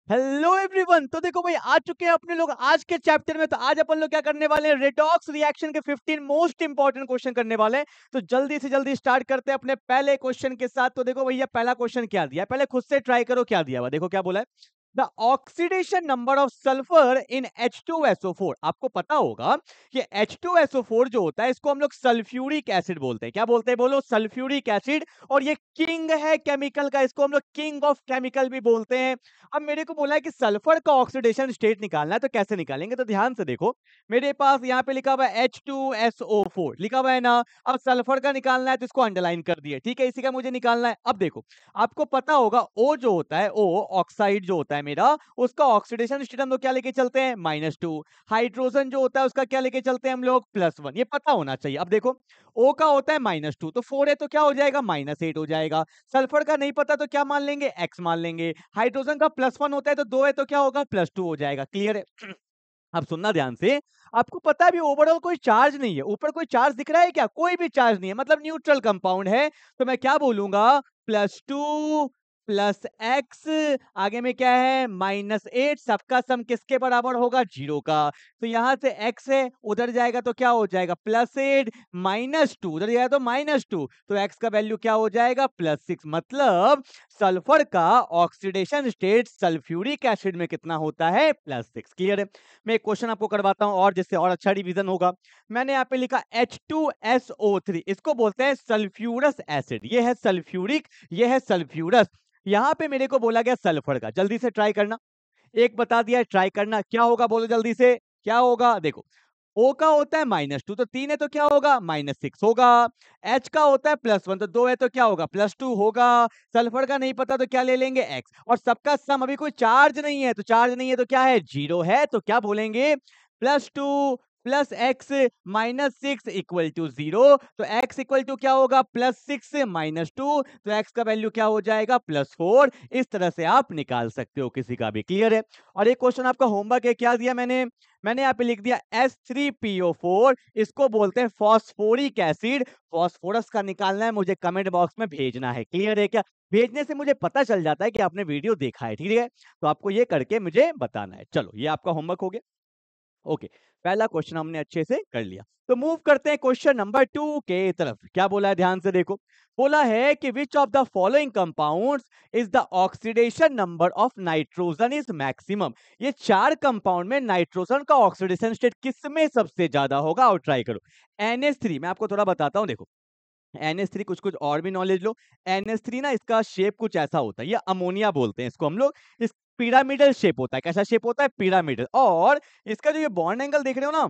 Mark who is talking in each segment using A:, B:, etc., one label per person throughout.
A: Hello everyone. तो देखो भाई आ चुके हैं अपने लोग आज के चैप्टर में। तो आज अपन लोग क्या करने वाले हैं, रेडॉक्स रिएक्शन के 15 मोस्ट इंपॉर्टेंट क्वेश्चन करने वाले हैं। तो जल्दी से जल्दी स्टार्ट करते हैं अपने पहले क्वेश्चन के साथ। तो देखो भैया पहला क्वेश्चन क्या दिया है, पहले खुद से ट्राई करो क्या दिया हुआ। देखो क्या बोला है, the oxidation number of sulphur in H2SO4। आपको पता होगा कि H2SO4 जो होता है इसको हम लोग सल्फ्यूरिक एसिड बोलते हैं। क्या बोलते हैं बोलो, सल्फ्यूरिक एसिड। और ये किंग है केमिकल का, इसको हम लोग किंग ऑफ केमिकल भी बोलते हैं। अब मेरे को बोला है कि सल्फर का ऑक्सीडेशन स्टेट निकालना है, तो कैसे निकालेंगे। तो ध्यान से देखो, मेरे पास यहाँ पे लिखा हुआ है H2SO4 लिखा हुआ है ना। अब सल्फर का निकालना है तो इसको अंडरलाइन कर दिए, ठीक है। इसी का मुझे निकालना है। अब देखो आपको पता होगा O जो होता है, O ऑक्साइड जो होता है मेरा, उसका ऑक्सीडेशन स्टेट हम लोग क्या लेके चलते हैं, -2। हाइड्रोजन जो होता है उसका क्या लेके चलते हैं हम लोग, +1। ये पता होना चाहिए। अब देखो O का होता है -2, तो 4 है तो क्या हो जाएगा, -8 हो जाएगा। सल्फर का नहीं पता तो क्या मान लेंगे, X मान लेंगे। हाइड्रोजन का +1 होता है तो 2 है तो क्या होगा, +2 हो जाएगा। क्लियर है। अब सुनना ध्यान से, आपको पता है अभी ओवरऑल कोई चार्ज नहीं है, ऊपर कोई चार्ज दिख रहा है क्या, कोई भी चार्ज नहीं है, मतलब न्यूट्रल कंपाउंड है। तो मैं क्या बोलूंगा, +2 प्लस एक्स, आगे में क्या है, -8। सबका सम किसके बराबर होगा, 0 का। तो यहां से x है, उधर जाएगा तो क्या हो जाएगा, +8 -2, उधर जाएगा तो -2, तो x का वैल्यू क्या हो जाएगा, +6। मतलब सल्फर का ऑक्सीडेशन स्टेट सल्फ्यूरिक एसिड में कितना होता है, +6। क्लियर है। मैं एक क्वेश्चन आपको करवाता हूं और जिससे और अच्छा रिवीजन होगा। मैंने यहाँ पे लिखा H2SO3, इसको बोलते हैं सल्फ्यूरस एसिड। ये है सल्फ्यूरिक, ये है सल्फ्यूरस। यहाँ पे मेरे को बोला गया सल्फर का, जल्दी से ट्राई करना। एक बता दिया है, ट्राई करना क्या होगा, बोलो जल्दी से क्या होगा। देखो O का होता है -2, तो 3 है तो क्या होगा, -6 होगा। H का होता है +1, तो 2 है तो क्या होगा, +2 होगा। सल्फर का नहीं पता तो क्या ले लेंगे, X। और सबका सम, अभी कोई चार्ज नहीं है, तो चार्ज नहीं है तो क्या है, 0 है। तो क्या बोलेंगे, +2 प्लस एक्स -6 इक्वल टू 0। तो x इक्वल टू क्या होगा, +6 -2, तो x का वैल्यू क्या हो जाएगा, +4। इस तरह से आप निकाल सकते हो किसी का भी। क्लियर है। और एक क्वेश्चन आपका होमवर्क है, क्या दिया मैंने यहाँ पे लिख दिया S3PO4, इसको बोलते हैं फॉस्फोरिक एसिड। फॉस्फोरस का निकालना है, मुझे कमेंट बॉक्स में भेजना है। क्लियर है क्या, भेजने से मुझे पता चल जाता है कि आपने वीडियो देखा है, ठीक है। तो आपको ये करके मुझे बताना है। चलो ये आपका होमवर्क हो गया। ओके, पहला क्वेश्चन हमने अच्छे से कर लिया। तो मूव करते हैं क्वेश्चन नंबर 2 के तरफ। क्या बोला है, ध्यान से देखो। बोला है कि विच of the following compounds is the oxidation number of nitrogen is maximum. ये 4 कंपाउंड में नाइट्रोजन का ऑक्सीडेशन स्टेट किसमें सबसे ज्यादा होगा, और ट्राई करो। NH3 मैं आपको थोड़ा बताता हूं, देखो NH3 कुछ कुछ और भी नॉलेज लो। NH3 ना, इसका शेप कुछ ऐसा होता है, ये अमोनिया बोलते हैं इसको हम लोग। इस पिरामिडल शेप होता है। कैसा शेप होता है, पिरामिडल। और इसका जो ये बॉन्ड एंगल देख रहे हो ना,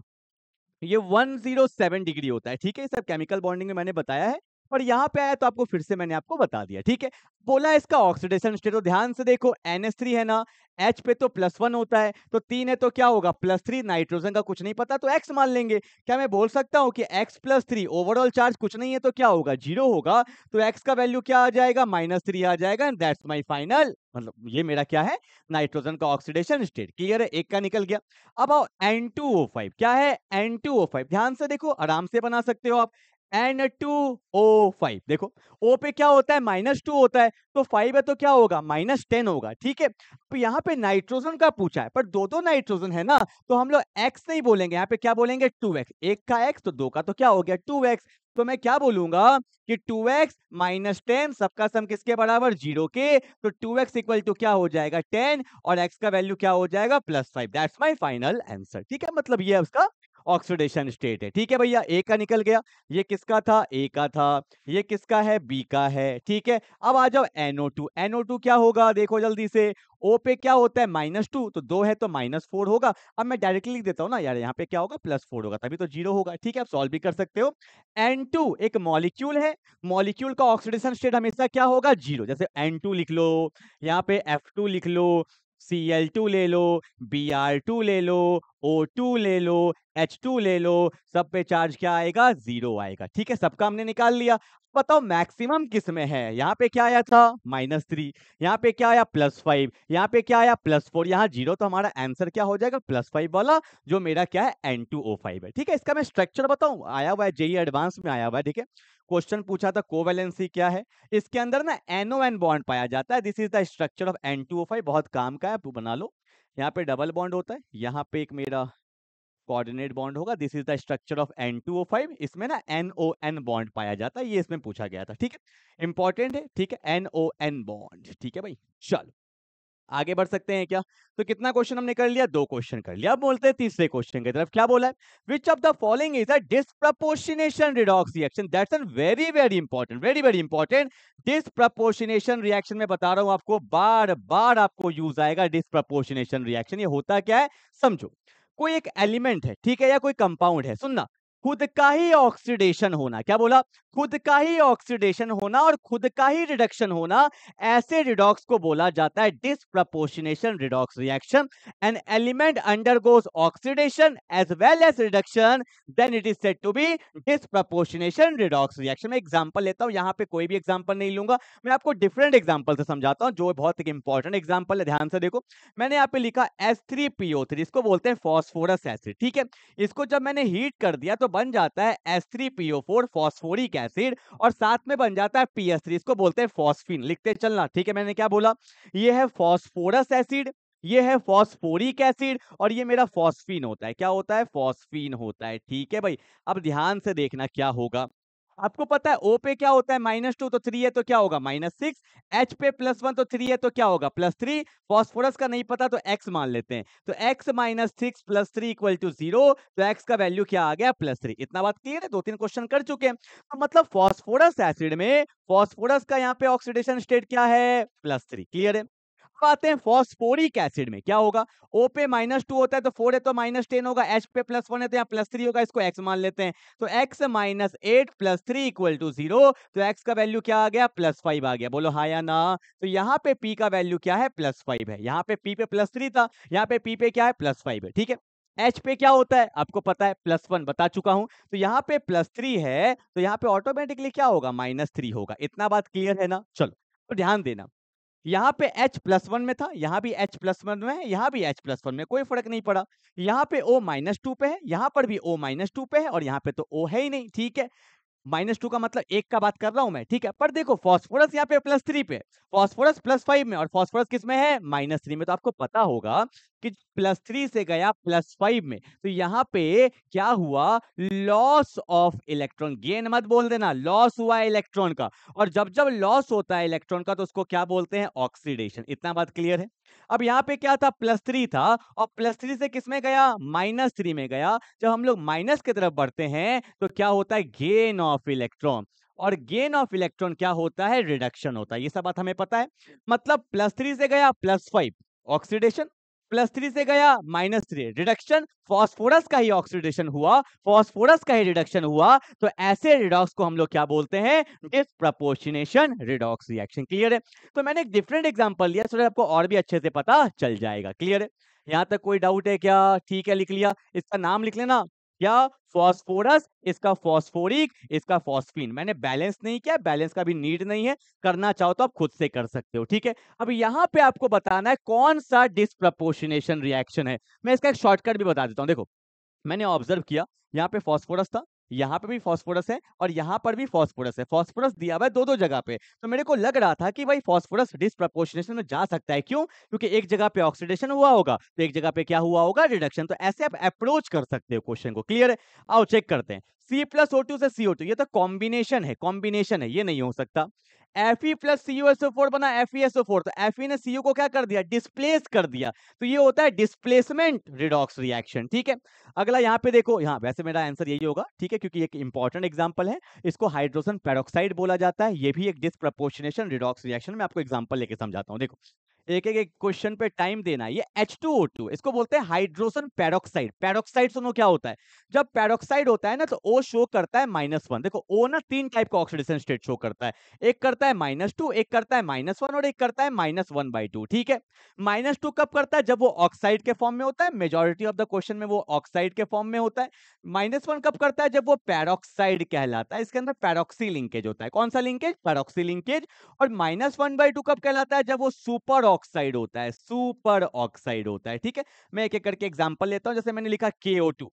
A: ये 107 डिग्री होता है, ठीक है। ये सब केमिकल बॉन्डिंग में मैंने बताया है, और यहाँ पे आया तो आपको फिर से मैंने आपको बता दिया, ठीक है। बोला है इसका ऑक्सीडेशन स्टेट, तो ध्यान से देखो, NH3 है ना, H पे तो +1 होता है, तो 3 है तो क्या होगा, +3। नाइट्रोजन का कुछ नहीं पता तो X मान लेंगे। क्या मैं बोल सकता हूँ कि X+3, ओवरऑल चार्ज कुछ नहीं है तो क्या होगा, 0 होगा। तो X का वैल्यू क्या आ जाएगा, -3 आ जाएगा। एंड दैट्स माय फाइनल, मतलब ये मेरा क्या है, नाइट्रोजन का ऑक्सीडेशन स्टेट। क्लियर है, एक का निकल गया। अब आओ N2O5, क्या है, N2O5, ध्यान से देखो, आराम से बना सकते हो आप। N2O5 देखो, O पे क्या होता है, -2 होता है, तो 5 है तो क्या होगा, -10 होगा, ठीक है। तो यहाँ पे नाइट्रोजन का पूछा है, पर दो नाइट्रोजन है ना, तो हम लोग x नहीं बोलेंगे, यहाँ पे क्या बोलेंगे, 2x। एक का x तो दो का तो क्या हो गया, 2x। तो मैं क्या बोलूंगा कि 2x -10, सबका सम किसके बराबर, 0 के। तो 2x इक्वल टू क्या हो जाएगा, 10, और x का वैल्यू क्या हो जाएगा, +5। दैट्स माय फाइनल आंसर, ठीक है। मतलब ये उसका ऑक्सीडेशन स्टेट है, ठीक है भैया। ए का निकल गया, ये किसका था, ए का था। ये किसका है, बी का है, ठीक है। अब आ जाओ NO2। NO2 क्या होगा, देखो जल्दी से। O पे क्या होता है, -2, तो 2 है तो -4 होगा। अब मैं डायरेक्टली लिख देता हूँ ना यार, यहाँ पे क्या होगा, +4 होगा, तभी तो 0 होगा, ठीक है। आप सॉल्व भी कर सकते हो। N2 एक मॉलिक्यूल है, मॉलिक्यूल का ऑक्सीडेशन स्टेट हमेशा क्या होगा, 0। जैसे N2 लिख लो, यहाँ पे F2 लिख लो, Cl2 ले लो, Br2 ले लो, O2 ले लो, H2 ले लो, सब पे चार्ज क्या आएगा, 0 आएगा, ठीक है। सबका हमने निकाल लिया। बताओ मैक्सिमम किस में है, यहाँ पे क्या आया था, -3, यहाँ पे क्या आया, +5, यहाँ पे क्या आया, +4, यहाँ 0, तो हमारा आंसर क्या हो जाएगा, +5 वाला, जो मेरा क्या है, N2O5 है, ठीक है। इसका मैं स्ट्रक्चर बताऊं, आया हुआ है, जेई एडवांस में आया हुआ है, ठीक है। क्वेश्चन पूछा था कोवेलेंसी क्या है, इसके अंदर ना NON बॉन्ड पाया जाता है। This is the structure of N2O5, बहुत काम का है, आप बना लो। यहाँ पे डबल बॉन्ड होता है, यहाँ पे एक मेरा कोऑर्डिनेट बॉन्ड होगा। This is the structure of N2O5, इसमें ना NON बॉन्ड पाया जाता है, ये इसमें पूछा गया था, ठीक है, इंपॉर्टेंट है, ठीक है, NON बॉन्ड, ठीक है भाई। चलो आगे बढ़ सकते हैं क्या? तो कितना क्वेश्चन हमने कर लिया? 2 क्वेश्चन कर लिया। अब बोलते हैं तीसरे क्वेश्चन की तरफ। क्या बोला है? Which of the following is a disproportionation redox reaction? That's an very very important, very very important. Disproportionation reaction में बता रहा हूं आपको, बार बार आपको यूज आएगा डिस्प्रपोर्शनेशन रिएक्शन। ये होता क्या है समझो। कोई एक एलिमेंट है, ठीक है, या कोई कंपाउंड है, सुनना, खुद का ही ऑक्सीडेशन होना, क्या बोला? खुद का ही ऑक्सीडेशन होना और खुद का ही रिडक्शन होना, ऐसे रिडॉक्स को बोला जाता है disproportionation redox reaction. An element undergoes oxidation as well as reduction, then it is said to be disproportionation redox reaction. मैं एग्जांपल लेता हूं, यहां पे कोई भी एग्जांपल नहीं लूंगा, मैं आपको डिफरेंट एग्जांपल से समझाता हूं, जो बहुत एक इंपॉर्टेंट एग्जांपल है। ध्यान से देखो, मैंने यहां पे लिखा H3PO3, इसको बोलते हैं फॉस्फोरस एसिड, ठीक है। इसको जब मैंने हीट कर दिया तो बन जाता है H3PO4 फॉस्फोरिक एसिड, और साथ में बन जाता है PS3, इसको बोलते हैं फॉस्फीन। लिखते चलना, ठीक है। मैंने क्या बोला? ये है फॉस्फोरस एसिड, ये है फॉस्फोरिक एसिड, और ये मेरा फॉस्फीन होता है। क्या होता है? फॉस्फीन होता है, ठीक है भाई। अब ध्यान से देखना क्या होगा। आपको पता है O पे क्या होता है? -2, तो 3 है तो क्या होगा? -6। H पे +1 तो 3 है तो क्या होगा? +3। फॉस्फोरस का नहीं पता तो X मान लेते हैं, तो X - 6 + 3 = 0, तो X का वैल्यू क्या आ गया? +3। इतना बात क्लियर है? 2-3 क्वेश्चन कर चुके हैं। तो मतलब फॉस्फोरस एसिड में फॉस्फोरस का यहाँ पे ऑक्सीडेशन स्टेट क्या है? +3। क्लियर है? अब आते हैं फॉस्फोरिक एसिड में, क्या होगा? O पे -2 होता है तो 4 है तो -10 होगा, H पे +1 है तो यहाँ +3 होगा, इसको X मान लेते हैं, तो X - 8 + 3 = 0, तो X का वैल्यू क्या आ गया? +5 आ गया। बोलो हाँ या ना? तो यहाँ पे P का वैल्यू क्या है? +5 है। यहाँ पे P पे +3 था, यहाँ पे P पे क्या है? +5 है, ठीक है। H पे क्या होता है? आपको पता है, +1 बता चुका हूं, तो यहाँ पे +3 है, तो यहाँ पे ऑटोमेटिकली क्या होगा? -3 होगा। इतना बात क्लियर है ना? चलो तो ध्यान देना, यहाँ पे H+1 में था, यहाँ भी H+1 में है, यहाँ भी H+1 में, कोई फर्क नहीं पड़ा। यहाँ पे O-2 पे है, यहाँ पर भी O-2 पे है, और यहाँ पे तो O है ही नहीं, ठीक है। -2 का मतलब 1 का बात कर रहा हूं मैं, ठीक है। पर देखो फॉस्फोरस यहाँ पे +3 पे, फॉस्फोरस +5 में, और फॉस्फोरस किस में है? -3 में। तो आपको पता होगा कि +3 से गया +5 में, तो यहाँ पे क्या हुआ? Loss of electron. गेन मत बोल देना, लॉस हुआ है इलेक्ट्रॉन का, और जब जब लॉस होता है इलेक्ट्रॉन का तो उसको क्या बोलते हैं? ऑक्सीडेशन। इतना बात क्लियर है? अब यहाँ पे क्या था? +3 था, और +3 से किस में गया? -3 में गया। जब हम लोग माइनस की तरफ बढ़ते हैं तो क्या होता है? गेन ऑफ इलेक्ट्रॉन, और गेन ऑफ इलेक्ट्रॉन क्या होता है? रिडक्शन होता है। ये सब बात हमें पता है। मतलब +3 से गया +5, ऑक्सीडेशन, +3 से गया -3, रिडक्शन। फॉस्फोरस का ही ऑक्सीडेशन हुआ, फॉस्फोरस का ही रिडक्शन हुआ, तो ऐसे रिडॉक्स को हम लोग क्या बोलते हैं? Disproportionation redox reaction. क्लियर है? तो मैंने एक डिफरेंट एग्जांपल लिया, सो आपको और भी अच्छे से पता चल जाएगा। क्लियर है? यहां तक कोई डाउट है क्या? ठीक है, लिख लिया। इसका नाम लिख लेना, क्या? फॉस्फोरस, इसका फॉस्फोरिक, इसका फॉस्फीन। मैंने बैलेंस नहीं किया, बैलेंस का भी नीड नहीं है, करना चाहो तो आप खुद से कर सकते हो, ठीक है। अब यहाँ पे आपको बताना है कौन सा डिस्प्रपोर्शनेशन रिएक्शन है। मैं इसका एक शॉर्टकट भी बता देता हूँ। देखो, मैंने ऑब्जर्व किया, यहाँ पे फॉस्फोरस था, यहाँ पे भी फॉस्फोरस है, और यहाँ पर भी फॉस्फोरस है। फॉस्फोरस दिया हुआ है दो दो जगह पे, तो मेरे को लग रहा था कि भाई फॉस्फोरस डिस्प्रपोर्शनेशन में जा सकता है। क्यों? क्योंकि एक जगह पे ऑक्सीडेशन हुआ होगा, तो एक जगह पे क्या हुआ होगा? रिडक्शन। तो ऐसे आप अप्रोच कर सकते हो क्वेश्चन को। क्लियर है? आओ चेक करते हैं। C+O2 से CO2, ये तो कॉम्बिनेशन है, कॉम्बिनेशन है, ये नहीं हो सकता। Fe प्लस CuSO4 बना FeSO4, तो Fe ने CO को क्या कर दिया? डिस्प्लेस कर दिया, तो ये होता है डिस्प्लेसमेंट रिडॉक्स रिएक्शन, ठीक है। अगला यहाँ पे देखो, यहाँ वैसे मेरा आंसर यही होगा, ठीक है, क्योंकि एक इंपॉर्टेंट एग्जांपल है। इसको हाइड्रोजन पेरोक्साइड बोला जाता है, ये भी एक डिस्प्रपोर्शनेशन रिडॉक्स रिएक्शन। मैं आपको एग्जांपल लेके समझाता हूँ। देखो, एक एक क्वेश्चन पे टाइम देना। ये H2O2, इसको बोलते हैं हाइड्रोजन पेरोक्साइड। पेरोक्साइड सुनो क्या होता है? जब पेरोक्साइड होता है ना, तो O शो करता है -1। देखो, O ना 3 टाइप का ऑक्सीडेशन स्टेट शो करता है, एक करता है -2, एक करता है -1, और एक करता है -1/2, ठीक है। -2 कब करता है? जब वो ऑक्साइड के फॉर्म में होता है, मेजॉरिटी ऑफ द क्वेश्चन में वो ऑक्साइड के फॉर्म में होता है। -1 कब करता है? जब वो पेरोक्साइड कहलाता है, इसके अंदर पेरोक्सी लिंकेज होता है। कौन सा लिंकेज? Peroxy linkage. और -1/2 कब कहलाता है? जब वो सुपर ऑक्साइड होता है, सुपर ऑक्साइड होता है, ठीक है। मैं एक एक करके एग्जांपल लेता हूं। जैसे मैंने लिखा KO2,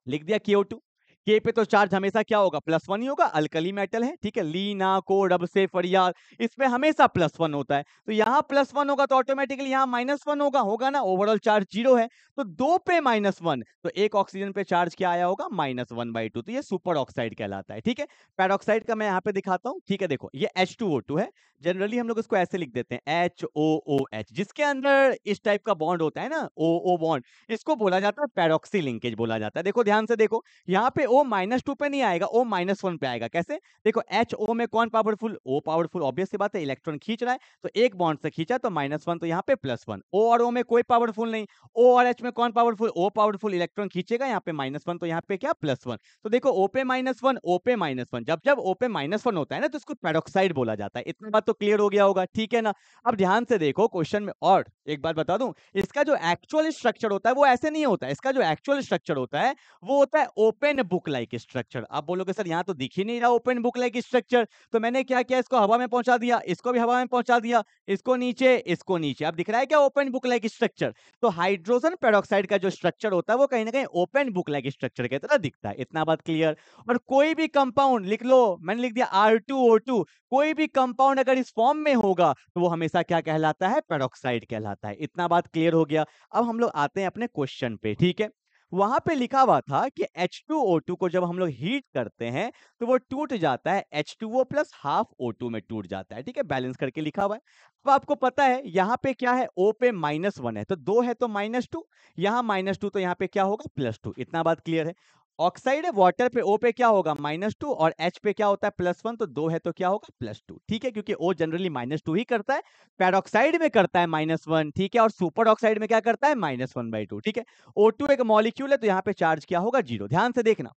A: लिख दिया KO2। के पे तो चार्ज हमेशा क्या होगा, +1 ही होगा, अल्कली मेटल है, ठीक है। लीना को रब से फरियाद, इसमें हमेशा +1 होता है, तो यहाँ +1 होगा तो ऑटोमेटिकली यहाँ -1 होगा ना, ओवरऑल चार्ज 0 है, तो 2 पे -1, तो एक ऑक्सीजन पे चार्ज क्या आया होगा, -1/2, तो ये सुपर ऑक्साइड कहलाता है, ठीक है। पैरोक्साइड का मैं यहाँ पे दिखाता हूँ, ठीक है। देखो ये H2O2 है, जनरली हम लोग इसको ऐसे लिख देते हैं HOOH, जिसके अंदर इस टाइप का बॉन्ड होता है ना, O बॉन्ड, इसको बोला जाता है पैरोक्सी लिंकेज बोला जाता है। देखो ध्यान से देखो, यहाँ पे O-2 पे नहीं आएगा, O-1 पे आएगा। कैसे? देखो HO में कौन पावरफुल, O पावरफुल, ऑब्वियस सी बात है, इलेक्ट्रॉन खींच रहा है, तो एक बॉन्ड से खींचा तो -1, तो यहाँ पे +1। O और O में कोई पावरफुल नहीं, O और H में कौन पावरफुल, O पावरफुल, इलेक्ट्रॉन खींचेगा, यहाँ पे -1, तो यहाँ पे क्या, +1। तो देखो O पे -1, O पे -1, जब जब O पे -1 होता है ना, तो इसको पैरोक्साइड बोला जाता है। इतना बात तो क्लियर हो गया होगा, ठीक है ना। अब ध्यान से देखो क्वेश्चन में, और एक बात बता दूं, इसका जो एक्चुअल स्ट्रक्चर होता है वो ऐसे नहीं होता है, इसका जो एक्चुअल स्ट्रक्चर होता है वो होता है ओपन बुक लाइक स्ट्रक्चर। आप बोलोगे सर यहाँ तो दिख ही नहीं रहा ओपन बुक लाइक स्ट्रक्चर, तो मैंने क्या किया, इसको हवा में पहुंचा दिया, इसको भी हवा में पहुंचा दिया, इसको नीचे, इसको नीचे। अब दिख रहा है क्या ओपन बुक लाइक स्ट्रक्चर? तो हाइड्रोजन पेरोक्साइड का जो स्ट्रक्चर होता है वो कहीं ना कहीं ओपन बुक लाइक स्ट्रक्चर की तरह दिखता है। इतना बात क्लियर। और कोई भी कंपाउंड लिख लो, मैंने लिख दिया R2O2, कोई भी कंपाउंड अगर इस फॉर्म में होगा तो वो हमेशा क्या कहलाता है, पेरोक्साइड कहलाता है। इतना बात क्लियर हो गया। अब हम लोग आते हैं अपने क्वेश्चन पे, ठीक है। वहां पे लिखा हुआ था कि H2O2 को जब हम लोग हीट करते हैं तो वो टूट जाता है H2O प्लस हाफ O2 में टूट जाता है, ठीक है, बैलेंस करके लिखा हुआ है। अब आपको पता है यहाँ पे क्या है, O पे -1 है तो 2 है तो -2, यहाँ -2 तो यहाँ पे क्या होगा, +2। इतना बात क्लियर है। ऑक्साइड है, वाटर पे O पे क्या होगा, -2, और H पे क्या होता है, +1, तो 2 है तो क्या होगा, +2, ठीक है, क्योंकि O जनरली -2 ही करता है, पैरोक्साइड में करता है -1, ठीक है, और सुपर ऑक्साइड में क्या करता है, -1/2, ठीक है। O2 एक मॉलिक्यूल है तो यहाँ पे चार्ज क्या होगा, 0। ध्यान से देखना,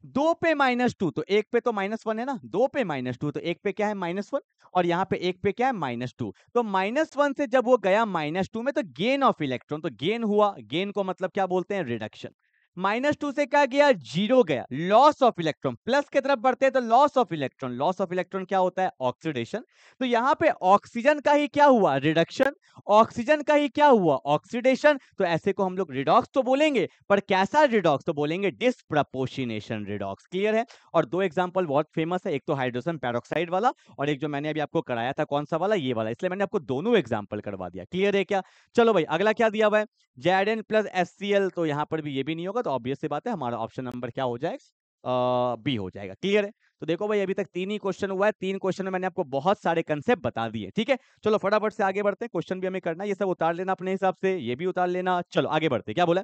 A: 2 पे -2 तो 1 पे तो -1 है ना, 2 पे -2 तो 1 पे क्या है, -1, और यहाँ पे 1 पे क्या है, -2, तो -1 से जब वो गया -2 में तो गेन ऑफ इलेक्ट्रॉन, तो गेन हुआ, गेन को मतलब क्या बोलते हैं, रिडक्शन। -2 से क्या गया, 0 गया, लॉस ऑफ इलेक्ट्रॉन। प्लस की तरफ बढ़ते हैं तो loss of electron, loss of electron क्या होता है, ऑक्सीडेशन। तो यहाँ पे ऑक्सीजन का ही क्या हुआ, रिडक्शन, ऑक्सीजन का ही क्या हुआ, ऑक्सीडेशन। तो ऐसे को हम लोग रिडॉक्स तो बोलेंगे, पर कैसा रिडॉक्स, तो बोलेंगे डिस्प्रपोर्शनेशन रिडॉक्स। क्लियर है। और दो एग्जांपल बहुत फेमस है, एक तो हाइड्रोजन पेरोक्साइड वाला, और एक जो मैंने अभी आपको कराया था कौन सा वाला, ये वाला, इसलिए मैंने आपको दोनों एग्जांपल करवा दिया। क्लियर है क्या? चलो भाई अगला क्या दिया हुआ है, Zn प्लस HCl, तो यहाँ पर भी ये भी नहीं होगा, तो ऑब्वियस सी बात है हमारा ऑप्शन नंबर क्या हो जाएगा, बी हो जाएगा। क्लियर है। तो देखो भाई अभी तक 3 ही क्वेश्चन हुआ है, 3 क्वेश्चन में मैंने आपको बहुत सारे कंसेप्ट बता दिए, ठीक है। चलो फटाफट से आगे बढ़ते हैं, क्वेश्चन भी हमें करना है, ये सब उतार लेना अपने हिसाब से, ये भी उतार लेना। चलो आगे बढ़ते हैं, क्या बोला,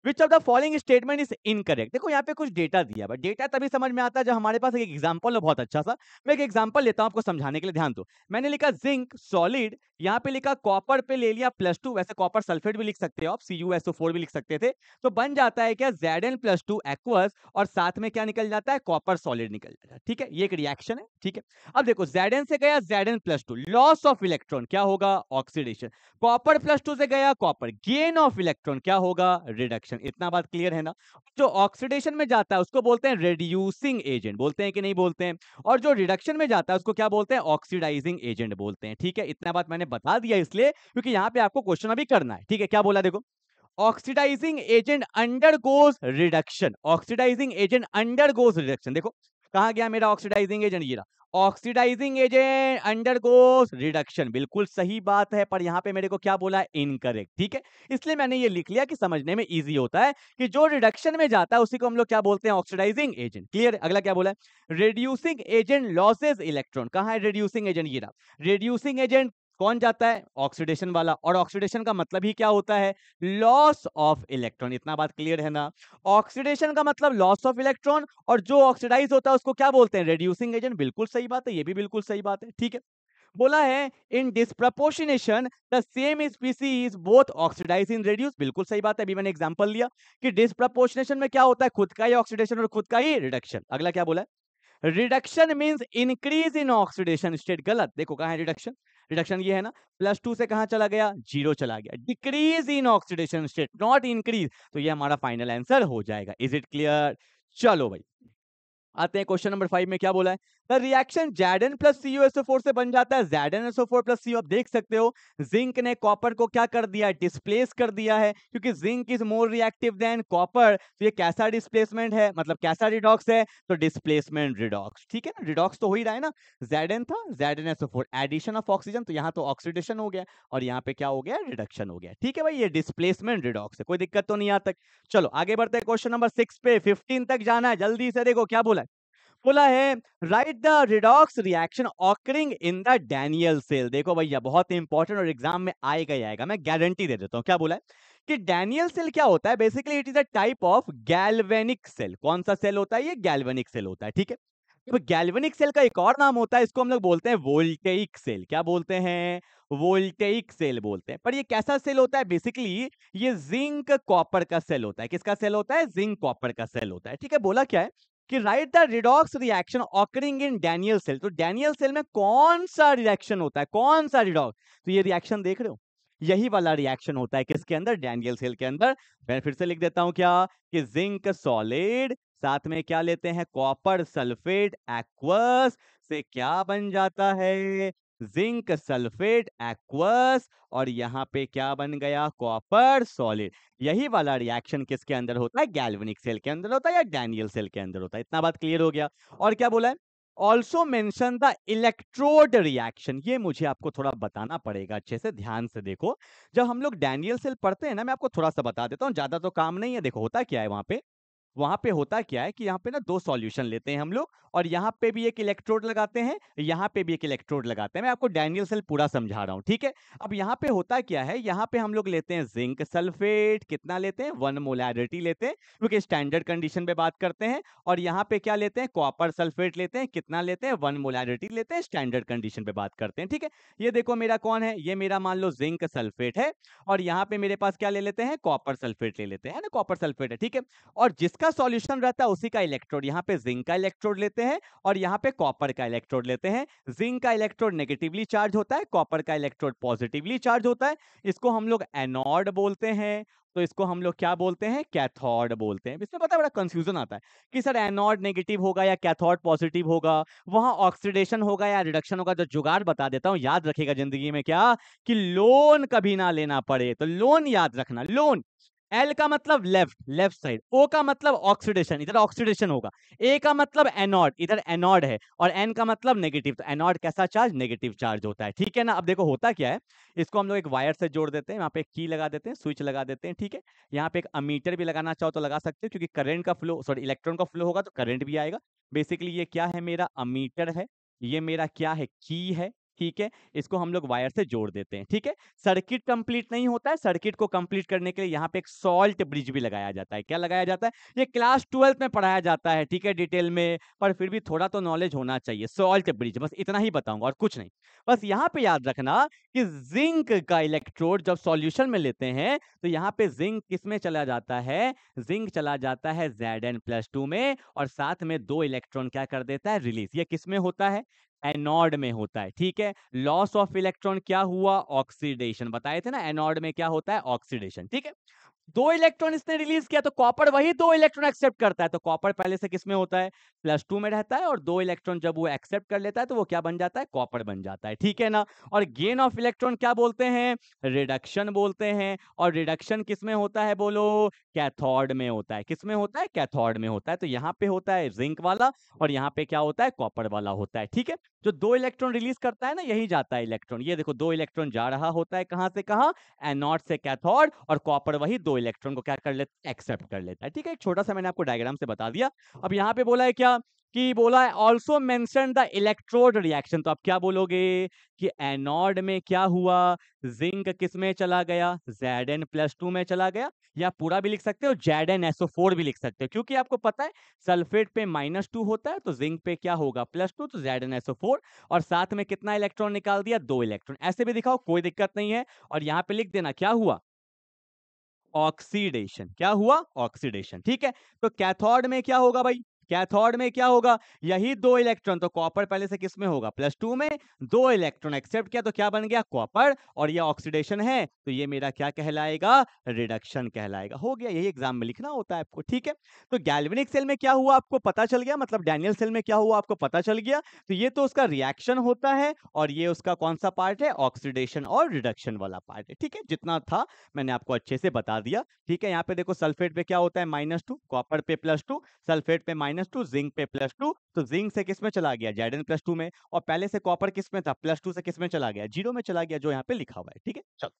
A: विच of the following statement is incorrect. देखो यहाँ पे कुछ डेटा दिया है, डेटा तभी समझ में आता है जब हमारे पास एक एग्जांपल है बहुत अच्छा सा। मैं एक एग्जांपल लेता हूं आपको समझाने के लिए, ध्यान दो। मैंने लिखा जिंक सॉलिड, यहाँ पे लिखा कॉपर पे ले लिया +2, वैसे कॉपर सल्फेट भी लिख सकते हो आप, CuSO4 भी लिख सकते थे, तो बन जाता है क्या, Zn+2 एक्वस, और साथ में क्या निकल जाता है, कॉपर सॉलिड निकल जाता है, ठीक है। ये एक रिएक्शन है, ठीक है। अब देखो Zn से गया Zn+2, लॉस ऑफ इलेक्ट्रॉन क्या होगा, ऑक्सीडेशन। कॉपर +2 से गया कॉपर, गेन ऑफ इलेक्ट्रॉन क्या होगा, रिडक्शन। इतना बात क्लियर है ना। जो ऑक्सीडेशन में जाता है उसको बोलते हैं रिड्यूसिंग एजेंट, बोलते हैं कि नहीं बोलते हैं, और जो रिडक्शन में जाता है उसको क्या बोलते हैं, ऑक्सीडाइजिंग एजेंट बोलते हैं, ठीक है। इतना बात मैंने बता दिया इसलिए क्योंकि यहाँ पे आपको क्वेश्चन अभी करना है, ठीक है। क्या बोला देखो, oxidising agent undergoes reduction, oxidising agent undergoes reduction. देखो कहां गया मेरा ऑक्सीडाइजिंग एजेंट, ये रहा, ऑक्सीडाइजिंग एजेंट अंडरगोज रिडक्शन, बिल्कुल सही बात है, पर यहां पे मेरे को क्या बोला है, इनकरेक्ट, ठीक है। इसलिए मैंने ये लिख लिया कि समझने में इजी होता है कि जो रिडक्शन में जाता है उसी को हम लोग क्या बोलते हैं, ऑक्सीडाइजिंग एजेंट। क्लियर है। अगला क्या बोला है, रिड्यूसिंग एजेंट लॉसेस इलेक्ट्रॉन, कहां है रिड्यूसिंग एजेंट, ये रहा। रिड्यूसिंग एजेंट कौन जाता है, ऑक्सीडेशन वाला, और ऑक्सीडेशन का मतलब ही क्या होता है, लॉस ऑफ इलेक्ट्रॉन। इतना बात क्लियर है ना। ऑक्सीडेशन का मतलब लॉस ऑफ इलेक्ट्रॉन, और जो ऑक्सीडाइज होता है उसको क्या बोलते हैं, रिड्यूसिंग एजेंट। बिल्कुल सही बात है, ये भी बिल्कुल सही बात है, ठीक है। बोला है in disproportionation the same species both oxidise and reduce, बिल्कुल सही बात है। अभी मैंने एग्जांपल लिया कि डिस्प्रपोर्शनेशन में क्या होता है, खुद का ही ऑक्सीडेशन और खुद का ही रिडक्शन। अगला क्या बोला है, reduction means increase in oxidation state, गलत। देखो कहां है रिडक्शन, रिडक्शन ये है ना, +2 से कहां चला गया, 0 चला गया। Decrease in oxidation state, not increase, तो ये हमारा फाइनल आंसर हो जाएगा। Is it clear? चलो भाई आते हैं क्वेश्चन नंबर 5 में, क्या बोला है, the reaction Zn plus CuSO4 से बन जाता है ZnSO4 प्लस Cu। आप देख सकते हो जिंक ने कॉपर को क्या कर दिया, डिस्प्लेस कर दिया है, क्योंकि zinc is more reactive than copper. तो ये कैसा डिस्प्लेसमेंट है, मतलब कैसा रिडॉक्स है, तो डिस्प्लेसमेंट रिडॉक्स। ठीक है ना, रिडॉक्स तो हो ही रहा है ना, Zn था ZnSO4 एडिशन ऑफ ऑक्सीजन, तो यहाँ तो ऑक्सीडेशन हो गया और यहाँ पे क्या हो गया, रिडक्शन हो गया। ठीक है भाई, ये डिस्प्लेसमेंट रिडॉक्स है, कोई दिक्कत तो नहीं आता। चलो आगे बढ़ते हैं क्वेश्चन नंबर 6 पे, 15 तक जाना है, जल्दी से देखो क्या बोला है। बोला है write the redox reaction occurring in the Daniell cell. देखो भैया बहुत इंपॉर्टेंट और एग्जाम में आएगा ही आएगा, मैं गारंटी दे देता हूं। क्या बोला है कि डैनियल सेल क्या होता है, basically it is a type of galvanic cell. कौन सा सेल होता है, ये गैल्वेनिक सेल होता है। ठीक है, तो गैल्वेनिक सेल का एक और नाम होता है, इसको हम लोग बोलते हैं वोल्टेइक सेल। क्या बोलते हैं, वोल्टेइक सेल बोलते हैं। पर ये कैसा सेल होता है, बेसिकली ये जिंक कॉपर का सेल होता है। किसका सेल होता है, जिंक कॉपर का सेल होता है। ठीक है, बोला क्या है कि write the redox reaction occurring in Daniell cell. तो डैनियल सेल में कौन सा रिएक्शन होता है, कौन सा रिडॉक्स, तो ये रिएक्शन देख रहे हो, यही वाला रिएक्शन होता है किसके अंदर, डैनियल सेल के अंदर। मैं फिर से लिख देता हूं क्या, कि जिंक सॉलिड साथ में क्या लेते हैं, कॉपर सल्फेट एक्वस से क्या बन जाता है, जिंक सल्फेट एक्वस, और यहाँ पे क्या बन गया, कॉपर सॉलिड। यही वाला रिएक्शन किसके अंदर होता है, गैल्वेनिक सेल के अंदर होता है या डैनियल सेल के अंदर होता है। इतना बात क्लियर हो गया। और क्या बोला है, also mention the electrode reaction. ये मुझे आपको थोड़ा बताना पड़ेगा, अच्छे से ध्यान से देखो। जब हम लोग डैनियल सेल पढ़ते हैं ना, मैं आपको थोड़ा सा बता देता हूँ, ज्यादा तो काम नहीं है। देखो होता क्या है वहां पे होता क्या है कि यहाँ पे ना दो सॉल्यूशन लेते हैं हम लोग, और यहाँ पे भी एक इलेक्ट्रोड लगाते हैं, यहाँ पे भी एक इलेक्ट्रोड लगाते हैं। मैं आपको डैनियल सेल पूरा समझा रहा हूँ। ठीक है, अब यहाँ पे होता क्या है, यहाँ पे हम लोग लेते हैं जिंक सल्फेट, कितना लेते हैं, 1 मोलैरिटी लेते हैं, क्योंकि स्टैंडर्ड कंडीशन पे बात करते हैं। और यहाँ पे क्या लेते हैं, कॉपर सल्फेट लेते हैं, कितना लेते हैं, 1 मोलैरिटी लेते हैं, स्टैंडर्ड कंडीशन पे बात करते हैं। ठीक है, ये देखो मेरा कौन है, ये मेरा मान लो जिंक सल्फेट है, और यहाँ पे मेरे पास क्या ले लेते हैं, कॉपर सल्फेट ले लेते हैं ना, कॉपर सल्फेट है। ठीक है, और जिसका सॉल्यूशन रहता है उसी का इलेक्ट्रोड, यहाँ पे जिंक का इलेक्ट्रोड लेते हैं और यहाँ पे कॉपर का इलेक्ट्रोड लेते हैं। जिंक का इलेक्ट्रोड नेगेटिवली चार्ज होता है, कॉपर का इलेक्ट्रोड पॉजिटिवली चार्ज होता है। इसको हम लोग एनोड बोलते हैं, तो इसको हम लोग क्या बोलते हैं, कैथोड बोलते हैं। इसमें पता है बड़ा कंफ्यूजन आता है कि सर एनोड नेगेटिव होगा या कैथोड पॉजिटिव होगा, वहां ऑक्सीडेशन होगा या रिडक्शन होगा। तो जुगाड़ बता देता हूं, याद रखेगा जिंदगी में क्या, कि लोन कभी ना लेना पड़े। तो लोन याद रखना, लोन, एल का मतलब लेफ्ट, लेफ्ट साइड, ओ का मतलब ऑक्सीडेशन, इधर ऑक्सीडेशन होगा, ए का मतलब एनोड, इधर एनोड है, और एन का मतलब नेगेटिव, तो एनोड कैसा चार्ज, नेगेटिव चार्ज होता है। ठीक है ना, अब देखो होता क्या है, इसको हम लोग एक वायर से जोड़ देते हैं, यहाँ पे एक की लगा देते हैं, स्विच लगा देते हैं। ठीक है, यहाँ पे एक अमीटर भी लगाना चाहो तो लगा सकते हो, क्योंकि करंट का फ्लो, सॉरी इलेक्ट्रॉन का फ्लो होगा तो करंट भी आएगा। बेसिकली ये क्या है, मेरा अमीटर है, ये मेरा क्या है, की है। ठीक है, इसको हम लोग वायर से जोड़ देते हैं। ठीक है, सर्किट कंप्लीट नहीं होता है, सर्किट को कंप्लीट करने के लिए यहाँ पे एक सॉल्ट ब्रिज भी लगाया जाता है। क्या लगाया जाता है, ये क्लास 12 में पढ़ाया जाता है। ठीक है, डिटेल में, पर फिर भी थोड़ा तो नॉलेज होना चाहिए। सॉल्ट ब्रिज, बस इतना ही बताऊंगा और कुछ नहीं। बस यहाँ पे याद रखना कि जिंक का इलेक्ट्रोड जब सॉल्यूशन में लेते हैं तो यहाँ पे जिंक किस में चला जाता है, जिंक चला जाता है Zn+2 में, और साथ में 2 इलेक्ट्रॉन क्या कर देता है, रिलीज। ये किस में होता है, एनोड में होता है। ठीक है, लॉस ऑफ इलेक्ट्रॉन क्या हुआ, ऑक्सीडेशन। बताए थे ना एनोड में क्या होता है, ऑक्सीडेशन। ठीक है, 2 इलेक्ट्रॉन इसने रिलीज किया तो कॉपर वही 2 इलेक्ट्रॉन एक्सेप्ट करता है। तो कॉपर पहले से किस में होता है, +2 में रहता है, और 2 इलेक्ट्रॉन जब वो एक्सेप्ट कर लेता है तो वो क्या बन जाता है, कॉपर बन जाता है। ठीक है ना, और गेन ऑफ इलेक्ट्रॉन क्या बोलते हैं, रिडक्शन बोलते हैं। और रिडक्शन किस में होता है, बोलो, कैथोड में होता है। किस में होता है, कैथोड में होता है। तो यहाँ पे होता है जिंक वाला, और यहाँ पे क्या होता है, कॉपर वाला होता है। ठीक है, जो 2 इलेक्ट्रॉन रिलीज करता है ना, यही जाता है इलेक्ट्रॉन। ये देखो 2 इलेक्ट्रॉन जा रहा होता है कहां से कहां, एनोड से कैथोड, और कॉपर वही 2 इलेक्ट्रॉन को क्या कर लेता है, एक्सेप्ट कर लेता है। ठीक है, एक छोटा सा मैंने आपको डायग्राम से बता दिया। अब यहाँ पे बोला है क्या, कि बोला है also mention the electrode reaction. तो आप क्या बोलोगे कि एनोड में क्या हुआ, जिंक किस में चला गया, Zn+2 में चला गया, या पूरा भी लिख सकते हो ZnSO4 भी लिख सकते हो, क्योंकि आपको पता है सल्फेट पे -2 होता है तो जिंक पे क्या होगा, +2, तो ZnSO4। और साथ में कितना इलेक्ट्रॉन निकाल दिया, 2 इलेक्ट्रॉन। ऐसे भी दिखाओ, कोई दिक्कत नहीं है। और यहाँ पे लिख देना क्या हुआ, ऑक्सीडेशन। क्या हुआ, ऑक्सीडेशन। ठीक है, तो कैथोड में क्या होगा भाई, कैथोड में क्या होगा, यही 2 इलेक्ट्रॉन, तो कॉपर पहले से किस में होगा, +2 में, 2 इलेक्ट्रॉन एक्सेप्ट किया तो क्या बन गया, कॉपर, और ये ऑक्सीडेशन है तो ये मेरा क्या कहलाएगा, रिडक्शन कहलाएगा। हो गया, यही एग्जाम में लिखना होता है आपको, ठीक है। तो गैल्वेनिक सेल में क्या हुआ आपको पता चल गया, मतलब डैनियल सेल में क्या हुआ आपको पता चल गया। तो ये तो उसका रिएक्शन होता है और ये उसका कौन सा पार्ट है, ऑक्सीडेशन और रिडक्शन वाला पार्ट है, ठीक है। जितना था मैंने आपको अच्छे से बता दिया, ठीक है। यहाँ पे देखो सल्फेट पे क्या होता है -2, कॉपर पे +2, सल्फेट पे -2, जिंक पे +2, तो जिंक से किस में चला गया, Zn+2 में, और पहले से कॉपर किस में था, +2 से किस में चला गया, 0 में चला गया, जो यहाँ पे लिखा हुआ है, ठीक है। चलो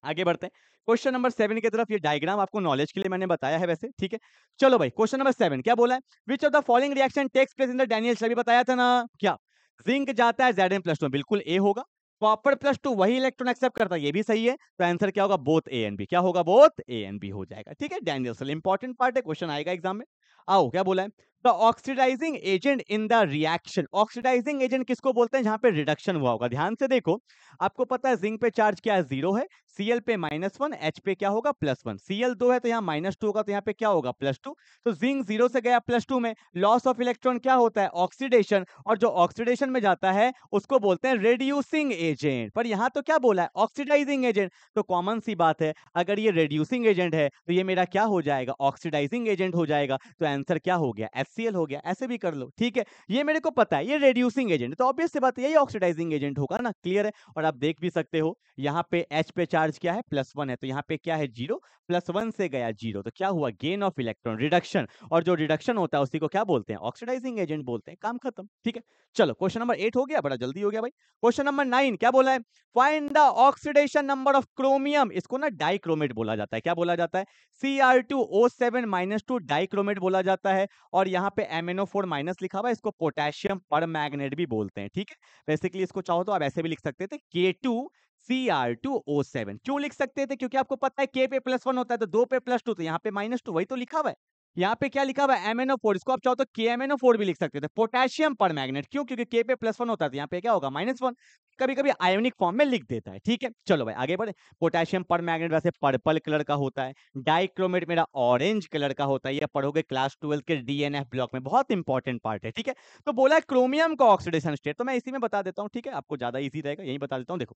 A: आगे बढ़ते हैं क्वेश्चन नंबर 7 की तरफ। ये डायग्राम आपको नॉलेज के लिए मैंने बताया है वैसे, ठीक है। चलो भाई क्वेश्चन नंबर 7 क्या बोला है, which of the following reaction takes place in the Daniell cell, अभी बताया था ना, क्या जिंक जाता है Zn+2 में, बिल्कुल ए होगा। कॉपर +2 वही इलेक्ट्रॉन एक्सेप्ट करता है, ये भी सही है, तो आंसर क्या होगा, बोथ ए एंड बी, क्या होगा, बोथ ए एंड बी हो जाएगा, ठीक है। डैनियल सेल इंपॉर्टेंट पार्ट है, क्वेश्चन आएगा एग्जाम में। आओ क्या बोला है, the oxidising agent in the reaction, oxidising agent किसको बोलते हैं, जहां पे रिडक्शन हुआ होगा। ध्यान से देखो, आपको पता है जिंक पे चार्ज क्या है, 0 है, Cl पे -1, H पे क्या होगा, +1, Cl 2 है तो यहाँ -2 होगा, तो यहाँ पे क्या होगा, +2, तो जिंक 0 से गया +2 में, लॉस ऑफ इलेक्ट्रॉन क्या होता है, ऑक्सीडेशन, और जो ऑक्सीडेशन में जाता है उसको बोलते हैं रिड्यूसिंग एजेंट, पर यहाँ तो क्या बोला है, ऑक्सीडाइजिंग एजेंट, तो कॉमन सी बात है, अगर ये रिड्यूसिंग एजेंट है तो ये मेरा क्या हो जाएगा, ऑक्सीडाइजिंग एजेंट हो जाएगा, तो आंसर क्या हो गया, HCl हो गया, ऐसे भी कर लो, ठीक है। ये मेरे को पता है ये रिड्यूसिंग एजेंट, तो ऑब्वियस सी बात है यही ऑक्सीडाइजिंग एजेंट होगा ना, क्लियर है। और आप देख भी सकते हो यहाँ पे H पे चार्ज क्या है, +1 है, तो यहाँ पे क्या है, 0, +1 से गया 0, तो क्या हुआ, गेन ऑफ इलेक्ट्रॉन, रिडक्शन, और जो रिडक्शन होता है उसी को क्या बोलते हैं, ऑक्सीडाइजिंग एजेंट बोलते हैं, काम खत्म, ठीक है। चलो क्वेश्चन नंबर 8 हो गया, बड़ा जल्दी हो गया भाई। क्वेश्चन नंबर 9 क्या बोला है, find the oxidation number of chromium, इसको ना डाइक्रोमेट बोला जाता है, क्या बोला जाता है, Cr2O7-2 डाइक्रोमेट बोला जाता है, और यहाँ पे MnO4- लिखा हुआ है, इसको पोटेशियम परमैंगनेट भी बोलते हैं, ठीक है। बेसिकली इसको चाहो तो आप ऐसे भी लिख सकते थे, K2Cr2O7, क्यों लिख सकते थे, क्योंकि आपको पता है K पे +1 होता है तो 2 पे +2, तो यहाँ पे -2, वही तो लिखा हुआ है। यहाँ पे क्या लिखा हुआ है, MnO4, इसको आप चाहो तो KMnO4 भी लिख सकते थे, पोटेशियम परमैंगनेट, क्यों, क्योंकि K पे +1 होता है तो यहाँ पे क्या होगा, -1, कभी कभी आयोनिक फॉर्म में लिख देता है, ठीक है। चलो भाई आगे बढ़े। पोटेशियम परमैंगनेट वैसे पर्पल कलर का होता है, डाइक्रोमेट मेरा ऑरेंज कलर का होता है, ये पढ़ोगे क्लास 12 के DNF ब्लॉक में, बहुत इंपॉर्टेंट पार्ट है, ठीक है। तो बोला है क्रोमियम का ऑक्सीडेशन स्टेट, तो मैं इसी में बता देता हूँ, ठीक है, आपको ज्यादा इजी रहेगा, यही बता देता हूँ। देखो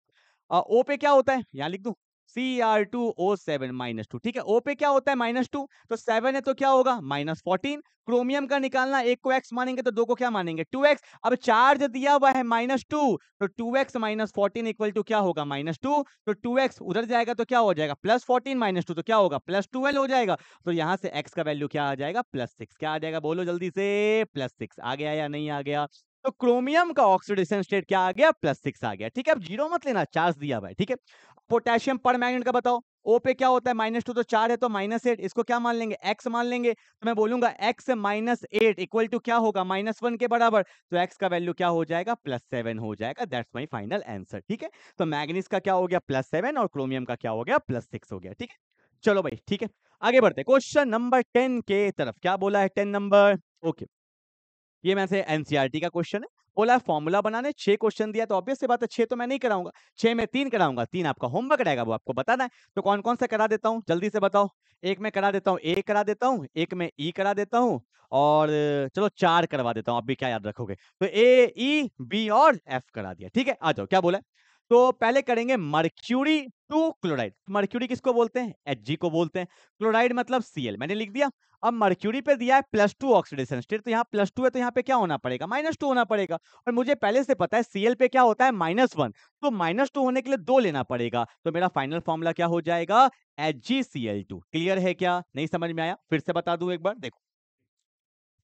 A: ओ पे क्या होता है, यहाँ लिख दूं, Cr2O7-2, ठीक है। O पे क्या होता है, -2, तो 7 है तो क्या होगा, -14, क्रोमियम का निकालना, एक को x मानेंगे तो दो को क्या मानेंगे, 2x, अब चार्ज दिया हुआ है -2, तो 2x -14 इक्वल टू क्या होगा, -2, तो 2x उधर जाएगा तो क्या हो जाएगा, +14 -2, तो क्या होगा, +12 हो जाएगा, तो यहां से x का वैल्यू क्या आ जाएगा, +6, क्या आ जाएगा, बोलो जल्दी से, +6 आ गया या नहीं आ गया। तो क्रोमियम का ऑक्सीडेशन स्टेट क्या आ गया, +6 आ गया, ठीक है। अब जीरो मत लेना, चार्ज दिया हुआ है, ठीक है। पोटेशियम परमैंगनेट का बताओ, O पे क्या होता है, -2, तो 4 है तो -8, इसको क्या मान लेंगे, x मान लेंगे, तो मैं बोलूंगा x -8 इक्वल टू क्या होगा, -1 के बराबर, तो x का वैल्यू क्या हो जाएगा, +7 हो जाएगा, दैट्स माय फाइनल आंसर, ठीक है। तो मैग्नीज का क्या हो गया, +7, और क्रोमियम का क्या हो गया, +6 हो गया, ठीक है। चलो भाई ठीक है, आगे बढ़ते, क्वेश्चन नंबर 10 के तरफ। क्या बोला है 10 नंबर, ओके, ये मैं से एनसीईआरटी का क्वेश्चन है। बोला फॉर्मूला बनाने 6 क्वेश्चन दिया, तो ऑब्वियस सी बात है 6 तो मैं नहीं कराऊंगा, 6 में 3 कराऊंगा, 3 आपका होमवर्क रहेगा, वो आपको बताना है। तो कौन कौन सा करा देता हूँ, जल्दी से बताओ। एक में करा देता हूँ, ए करा देता हूँ, एक में ई करा देता हूँ, और चलो 4 करवा देता हूँ, आप भी क्या याद रखोगे। तो ए, ई, बी और एफ करा दिया, ठीक है। आ जाओ, क्या बोला है? तो पहले करेंगे मर्क्यूरी टू क्लोराइड। मर्क्यूरी किसको बोलते हैं, Hg को बोलते हैं। क्लोराइड मतलब Cl, मैंने लिख दिया। अब मर्क्यूरी पे दिया है +2 ऑक्सीडेशन स्टेट, तो यहाँ +2 है तो यहाँ पे क्या होना पड़ेगा, -2 होना पड़ेगा। और मुझे पहले से पता है Cl पे क्या होता है, -1, तो -2 होने के लिए 2 लेना पड़ेगा, तो मेरा फाइनल फॉर्मूला क्या हो जाएगा, HgCl2। क्लियर है क्या, नहीं समझ में आया, फिर से बता दूं एक बार, देखो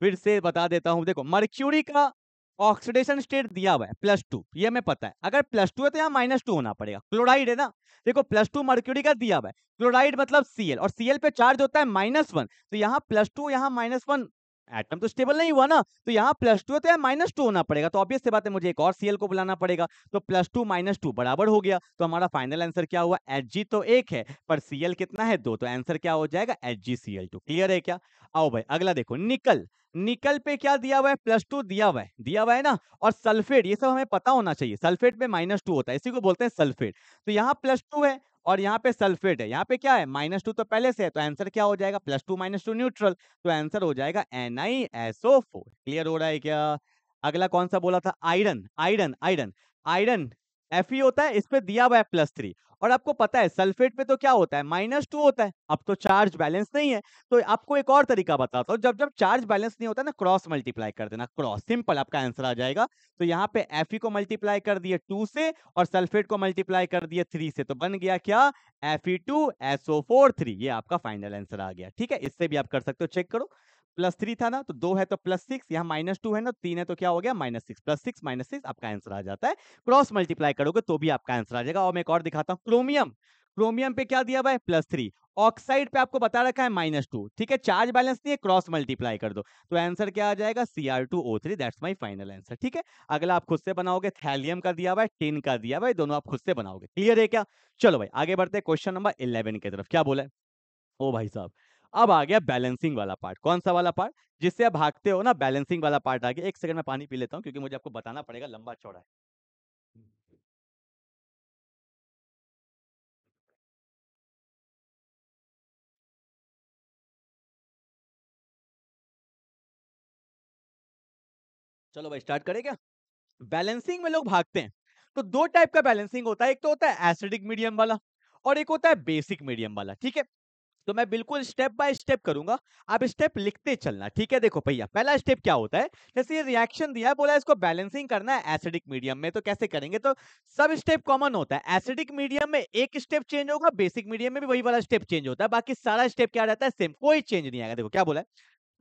A: फिर से बता देता हूं। देखो मर्क्यूरी का ऑक्सीडेशन स्टेट दिया हुआ है +2, ये हमें पता है। अगर +2 है तो यहाँ -2 होना पड़ेगा। क्लोराइड है ना, देखो +2 मर्क्यूरी का दिया हुआ है, क्लोराइड मतलब Cl, और Cl पे चार्ज होता है -1, तो यहाँ +2 यहाँ -1, एटम तो स्टेबल नहीं हुआ ना, तो यहाँ +2 है तो यहाँ -2 होना पड़ेगा, तो ऑब्वियस सी बात है मुझे एक और Cl को बुलाना पड़ेगा, तो +2 -2 बराबर हो गया, तो हमारा फाइनल आंसर क्या हुआ, Hg तो 1 है पर Cl कितना है, 2, तो आंसर क्या हो जाएगा, HgCl2। क्लियर है क्या। आओ भाई अगला देखो, निकल। निकल पे क्या दिया हुआ है, +2 दिया हुआ है ना। और सल्फेट, ये सब हमें पता होना चाहिए, सल्फेट पे -2 होता है, इसी को बोलते हैं सल्फेट। तो यहाँ +2 है और यहाँ पे सल्फेट है, यहाँ पे क्या है -2 तो पहले से है, तो आंसर क्या हो जाएगा +2 -2 न्यूट्रल, तो आंसर हो जाएगा NiSO4। क्लियर हो रहा है क्या? अगला कौन सा बोला था? Iron. Iron iron iron Fe होता है, इस पे दिया हुआ है +3, और आपको पता है सल्फेट पे तो क्या होता है -2 होता है। अब तो चार्ज बैलेंस नहीं है, तो आपको एक और तरीका बताता हूँ, जब जब चार्ज बैलेंस नहीं होता ना, क्रॉस मल्टीप्लाई कर देना, क्रॉस, सिंपल आपका आंसर आ जाएगा। तो यहाँ पे Fe को मल्टीप्लाई कर दिए 2 से और सल्फेट को मल्टीप्लाई कर दिए 3 से, तो बन गया क्या? Fe2SO4 3। ये आपका फाइनल आंसर आ गया। ठीक है, इससे भी आप कर सकते हो, चेक करो। +3 था ना, तो 2 है तो +6, यहाँ -2 है ना, 3 है तो क्या हो गया -6, +6 -6 आपका आंसर आ जाता है। क्रॉस मल्टीप्लाई करोगे तो भी आपका आंसर आ जाएगा। और मैं एक और दिखाता हूँ, क्रोमियम। क्रोमियम पे क्या दिया हुआ है? +3। ऑक्साइड पे आपको बता रखा है -2। ठीक है, चार्ज बैलेंस नहीं है, क्रॉस मल्टीप्लाई कर दो, तो आंसर क्या आ जाएगा? Cr2O3। That's my final answer. ठीक है, अगला आप खुद से बनाओगे, थैलियम का दिया हुआ है, टिन का दिया हुआ है, दोनों आप खुद से बनाओगे। क्लियर है क्या? चलो भाई आगे बढ़ते हैं क्वेश्चन नंबर 11 की तरफ। क्या बोला है? ओ भाई साहब, अब आ गया बैलेंसिंग वाला पार्ट। कौन सा वाला पार्ट? जिससे आप भागते हो ना, बैलेंसिंग वाला पार्ट आ गया। एक सेकंड में पानी पी लेता हूँ, क्योंकि मुझे आपको बताना पड़ेगा, लंबा चौड़ा है। चलो भाई स्टार्ट करें क्या? बैलेंसिंग में लोग भागते हैं, तो दो टाइप का बैलेंसिंग होता है, एक तो होता है एसिडिक मीडियम वाला और एक होता है बेसिक मीडियम वाला। ठीक है, तो मैं बिल्कुल स्टेप बाय स्टेप करूंगा, आप स्टेप लिखते चलना। ठीक है, देखो भैया, पहला स्टेप क्या होता है? जैसे ये रिएक्शन दिया है, बोला है इसको बैलेंसिंग करना है एसिडिक मीडियम में, तो कैसे करेंगे? तो सब स्टेप कॉमन होता है। एसिडिक मीडियम में एक स्टेप चेंज होगा, बेसिक मीडियम में भी वही वाला स्टेप चेंज होता है, बाकी सारा स्टेप क्या रहता है? सेम, कोई चेंज नहीं आएगा। देखो क्या बोला है,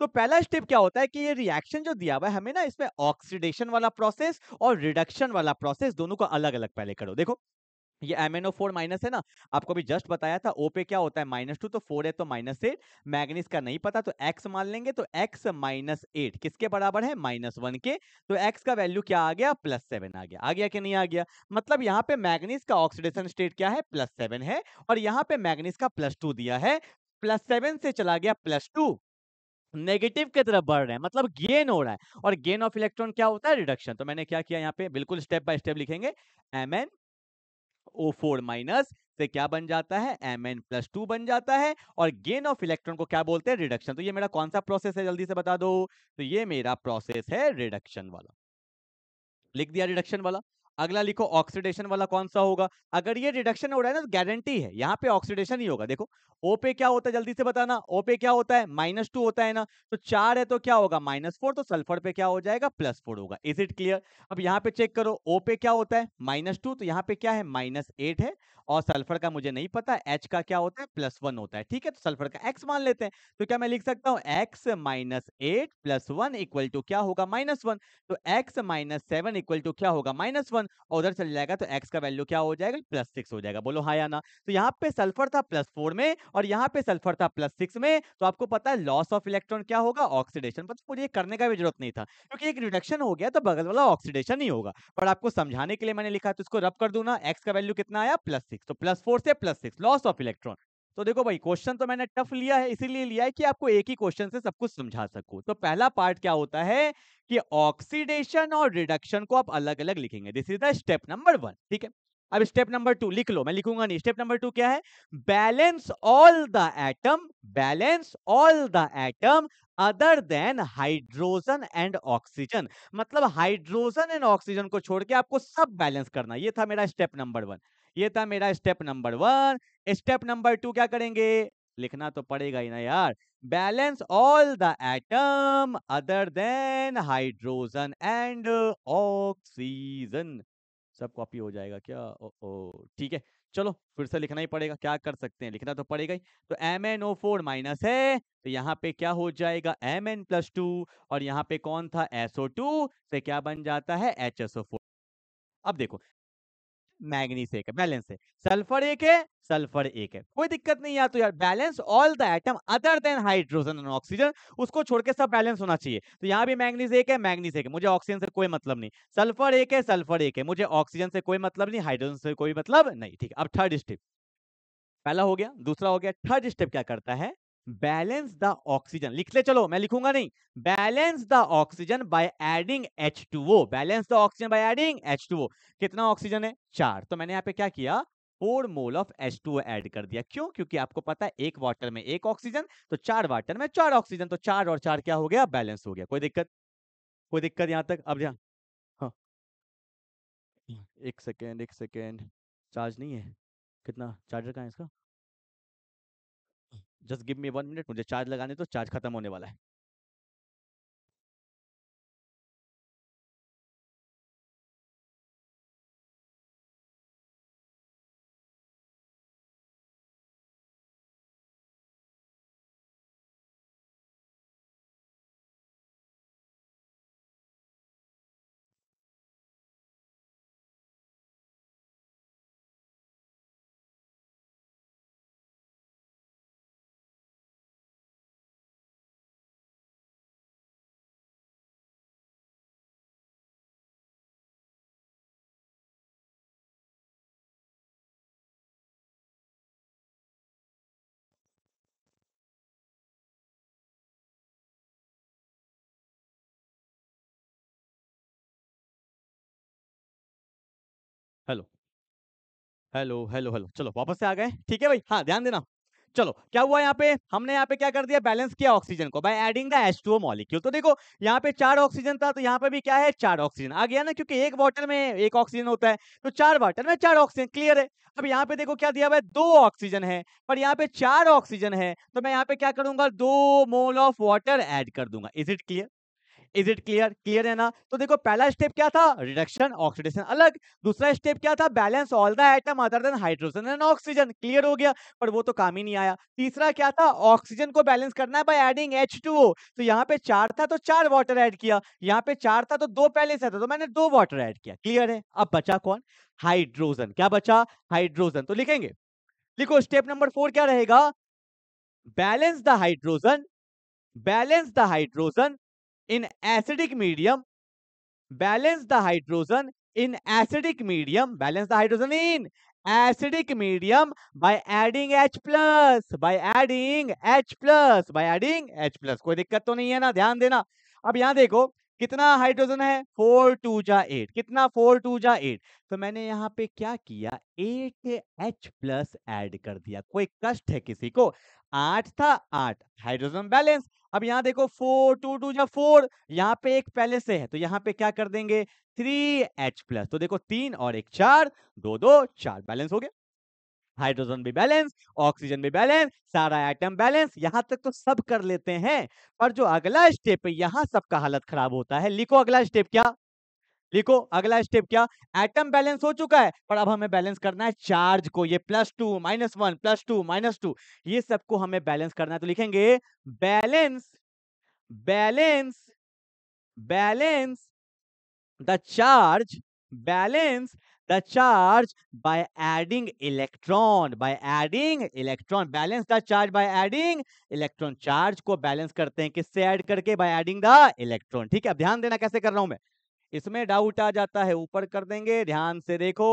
A: तो पहला स्टेप क्या होता है कि ये रिएक्शन जो दिया हुआ है हमें ना, इसमें ऑक्सीडेशन वाला प्रोसेस और रिडक्शन वाला प्रोसेस दोनों को अलग अलग पहले करो। देखो ये MnO4 माइनस है ना, आपको भी जस्ट बताया था। O पे क्या होता है? -2, तो 4 है तो -8। मैग्नीज का नहीं पता तो x मान लेंगे, तो x -8 किसके बराबर है? -1 के। तो x का वैल्यू क्या आ गया? +7 आ गया। आ गया कि नहीं आ गया? मतलब यहाँ पे मैग्नीज का ऑक्सीडेशन स्टेट क्या है? +7 है, और यहाँ पे मैग्नीज का +2 दिया है। +7 से चला गया +2, नेगेटिव की तरफ बढ़ रहे हैं, मतलब गेन हो रहा है, और गेन ऑफ इलेक्ट्रॉन क्या होता है? रिडक्शन। तो मैंने क्या किया यहाँ पे, बिल्कुल स्टेप बाय स्टेप लिखेंगे। MnO4 माइनस से क्या बन जाता है? Mn+2 बन जाता है, और गेन ऑफ इलेक्ट्रॉन को क्या बोलते हैं? रिडक्शन। तो ये मेरा कौन सा प्रोसेस है, जल्दी से बता दो? तो ये मेरा प्रोसेस है रिडक्शन वाला। लिख दिया रिडक्शन वाला। अगला लिखो ऑक्सीडेशन वाला कौन सा होगा? अगर ये रिडक्शन हो रहा है ना, तो गारंटी है यहाँ पे ऑक्सीडेशन ही होगा। देखो ओ पे क्या होता है, जल्दी से बताना। ओ पे क्या होता है? -2 होता है ना, तो 4 है तो क्या होगा? -4, तो सल्फर पे क्या हो जाएगा? +4 होगा। Is it clear? अब यहाँ पे चेक करो, ओ पे क्या होता है? -2, तो यहाँ पे क्या है? -8 है, और सल्फर का मुझे नहीं पता, एच का क्या होता है? +1 होता है। ठीक है, तो सल्फर का एक्स मान लेते हैं। तो क्या मैं लिख सकता हूँ x -8 + 1 इक्वल टू क्या होगा? -1। तो x -7 इक्वल टू क्या होगा? -1, और उधर चल जाएगा तो x का वैल्यू क्या हो जाएगा? +6 हो जाएगा। बोलो हाँ या ना? तो यहाँ पे सल्फर था +4 में, और यहाँ पे सल्फर था +6 में, तो आपको पता है लॉस ऑफ इलेक्ट्रॉन क्या होगा? ऑक्सीडेशन। बस मुझे ये करने का भी जरूरत नहीं था, क्योंकि एक रिडक्शन हो गया तो बगल वाला ऑक्सीडेशन ही होगा। पर आपको समझाने के लिए मैंने लिखा, तो इसको रब कर दूं ना, x का वैल्यू कितना आया? +6, तो +4 से +6 लॉस ऑफ इलेक्ट्रॉन। तो देखो भाई, क्वेश्चन तो मैंने टफ लिया है, इसीलिए लिया है कि आपको एक ही क्वेश्चन से सब कुछ समझा सकूं। तो पहला पार्ट क्या होता है कि ऑक्सीडेशन और रिडक्शन को आप अलग अलग लिखेंगे। This is the step number 1। ठीक है, अब स्टेप नंबर 2 लिख लो, मैं लिखूंगा नहीं। स्टेप नंबर 2 क्या है? Balance all the atom, balance all the atom other than hydrogen and oxygen. मतलब हाइड्रोजन एंड ऑक्सीजन को छोड़ के आपको सब बैलेंस करना। ये था मेरा स्टेप नंबर 1, ये था मेरा स्टेप नंबर 1। स्टेप नंबर 2 क्या करेंगे? लिखना तो पड़ेगा ही ना यार। Balance all the atom other than hydrogen and oxygen. सब कॉपी हो जाएगा क्या? ओ ओ ठीक है, चलो फिर से लिखना ही पड़ेगा, क्या कर सकते हैं, लिखना तो पड़ेगा ही। तो MnO4 माइनस है, तो यहाँ पे क्या हो जाएगा? Mn+2, और यहाँ पे कौन था? SO2 से क्या बन जाता है? HSO4। अब देखो, मैग्नीज एक है, बैलेंस है, सल्फर एक है, सल्फर एक है, कोई दिक्कत नहीं है। तो यार balance all the atom other than hydrogen and oxygen, उसको छोड़ के सब बैलेंस होना चाहिए। तो यहाँ भी मैग्नीज एक है, मैग्नीज एक है, मुझे ऑक्सीजन से कोई मतलब नहीं। सल्फर एक है, सल्फर एक है, मुझे ऑक्सीजन से कोई मतलब नहीं, हाइड्रोजन से कोई मतलब नहीं। ठीक है, अब थर्ड स्टेप, पहला हो गया, दूसरा हो गया, थर्ड स्टेप क्या करता है? Balance the oxygen. लिख ले, चलो मैं लिखूंगा नहीं। Balance the oxygen by adding H2O। Balance the oxygen by adding H2O। कितना ऑक्सीजन है? 4। तो मैंने यहाँ पे क्या किया? 4 मोल ऑफ H2O ऐड कर दिया। क्यों? क्योंकि आपको पता है एक वाटर में एक ऑक्सीजन, तो 4 वाटर में 4 ऑक्सीजन, तो 4 और 4 क्या हो गया? बैलेंस हो गया। कोई दिक्कत? कोई दिक्कत यहाँ तक? अब यहाँ हाँ, एक सेकेंड, एक सेकेंड, चार्ज नहीं है। कितना चार्जर कहाँ है इसका? जस्ट गिव मी 1 मिनट, मुझे चार्ज लगाने तो, चार्ज खत्म होने वाला है। हेलो, हेलो, हेलो, हेलो, चलो वापस से आ गए। ठीक है भाई, हाँ ध्यान देना। चलो क्या हुआ यहाँ पे? हमने यहाँ पे क्या कर दिया? बैलेंस किया ऑक्सीजन को by adding the H2O molecule. तो देखो यहाँ पे 4 ऑक्सीजन था, तो यहाँ पे भी क्या है? 4 ऑक्सीजन आ गया ना, क्योंकि एक बॉटल में एक ऑक्सीजन होता है, तो 4 बॉटल में 4 ऑक्सीजन। क्लियर है? अब यहाँ पे देखो क्या दिया हुआ है? 2 ऑक्सीजन है, पर यहाँ पे 4 ऑक्सीजन है, तो मैं यहाँ पे क्या करूंगा? 2 मोल ऑफ वाटर ऐड कर दूंगा। Is it clear? Is it clear? Clear है ना? तो देखो पहला स्टेप क्या था? रिडक्शन, ऑक्सीडेशन अलग। दूसरा स्टेप क्या था? Balance all the atom other than hydrogen and oxygen. Clear हो गया? पर वो तो काम ही नहीं आया। तीसरा क्या था? ऑक्सीजन को बैलेंस करना है बाय एडिंग H2O। तो यहाँ पे 4 था तो 4 वाटर ऐड किया, यहाँ पे 4 था तो 2 पहले से था, तो मैंने 2 वाटर ऐड किया। क्लियर है? अब बचा कौन? हाइड्रोजन। क्या बचा? हाइड्रोजन। तो लिखेंगे, लिखो स्टेप नंबर 4 क्या रहेगा? Balance the hydrogen, balance the hydrogen in acidic medium, balance the hydrogen in acidic medium, balance the hydrogen in acidic medium by adding H plus, by adding H plus, by adding H plus। कोई दिक्कत तो नहीं है ना? ध्यान देना। अब यहाँ देखो कितना हाइड्रोजन है? 4 2 जा 8। कितना? 4 2 जा 8। तो मैंने यहाँ पे क्या किया? 8 H प्लस ऐड कर दिया। कोई कष्ट है किसी को? 8 था, 8 हाइड्रोजन बैलेंस। अब यहाँ देखो 4 2 2 जा 4, यहाँ पे एक पहले से है, तो यहाँ पे क्या कर देंगे? 3H plus. तो देखो 3 और 1 4, 2 2 4, बैलेंस हो गया। हाइड्रोजन भी बैलेंस, ऑक्सीजन भी बैलेंस, सारा एटम बैलेंस। यहां तक तो सब कर लेते हैं, पर जो अगला स्टेप है यहां सबका हालत खराब होता है। लिखो अगला स्टेप क्या? लिखो अगला स्टेप क्या? एटम बैलेंस हो चुका है, पर अब हमें बैलेंस करना है चार्ज को। ये +2 -1 +2 -2, ये सबको हमें बैलेंस करना है। तो लिखेंगे balance, balance, balance the charge, balance the charge by adding electron, by adding electron, balance the charge by adding electron। Charge को बैलेंस करते हैं किससे? ऐड करके, by adding the electron। ठीक है? अब ध्यान देना कैसे कर रहा हूं मैं, इसमें डाउट आ जाता है, ऊपर कर देंगे। ध्यान से देखो,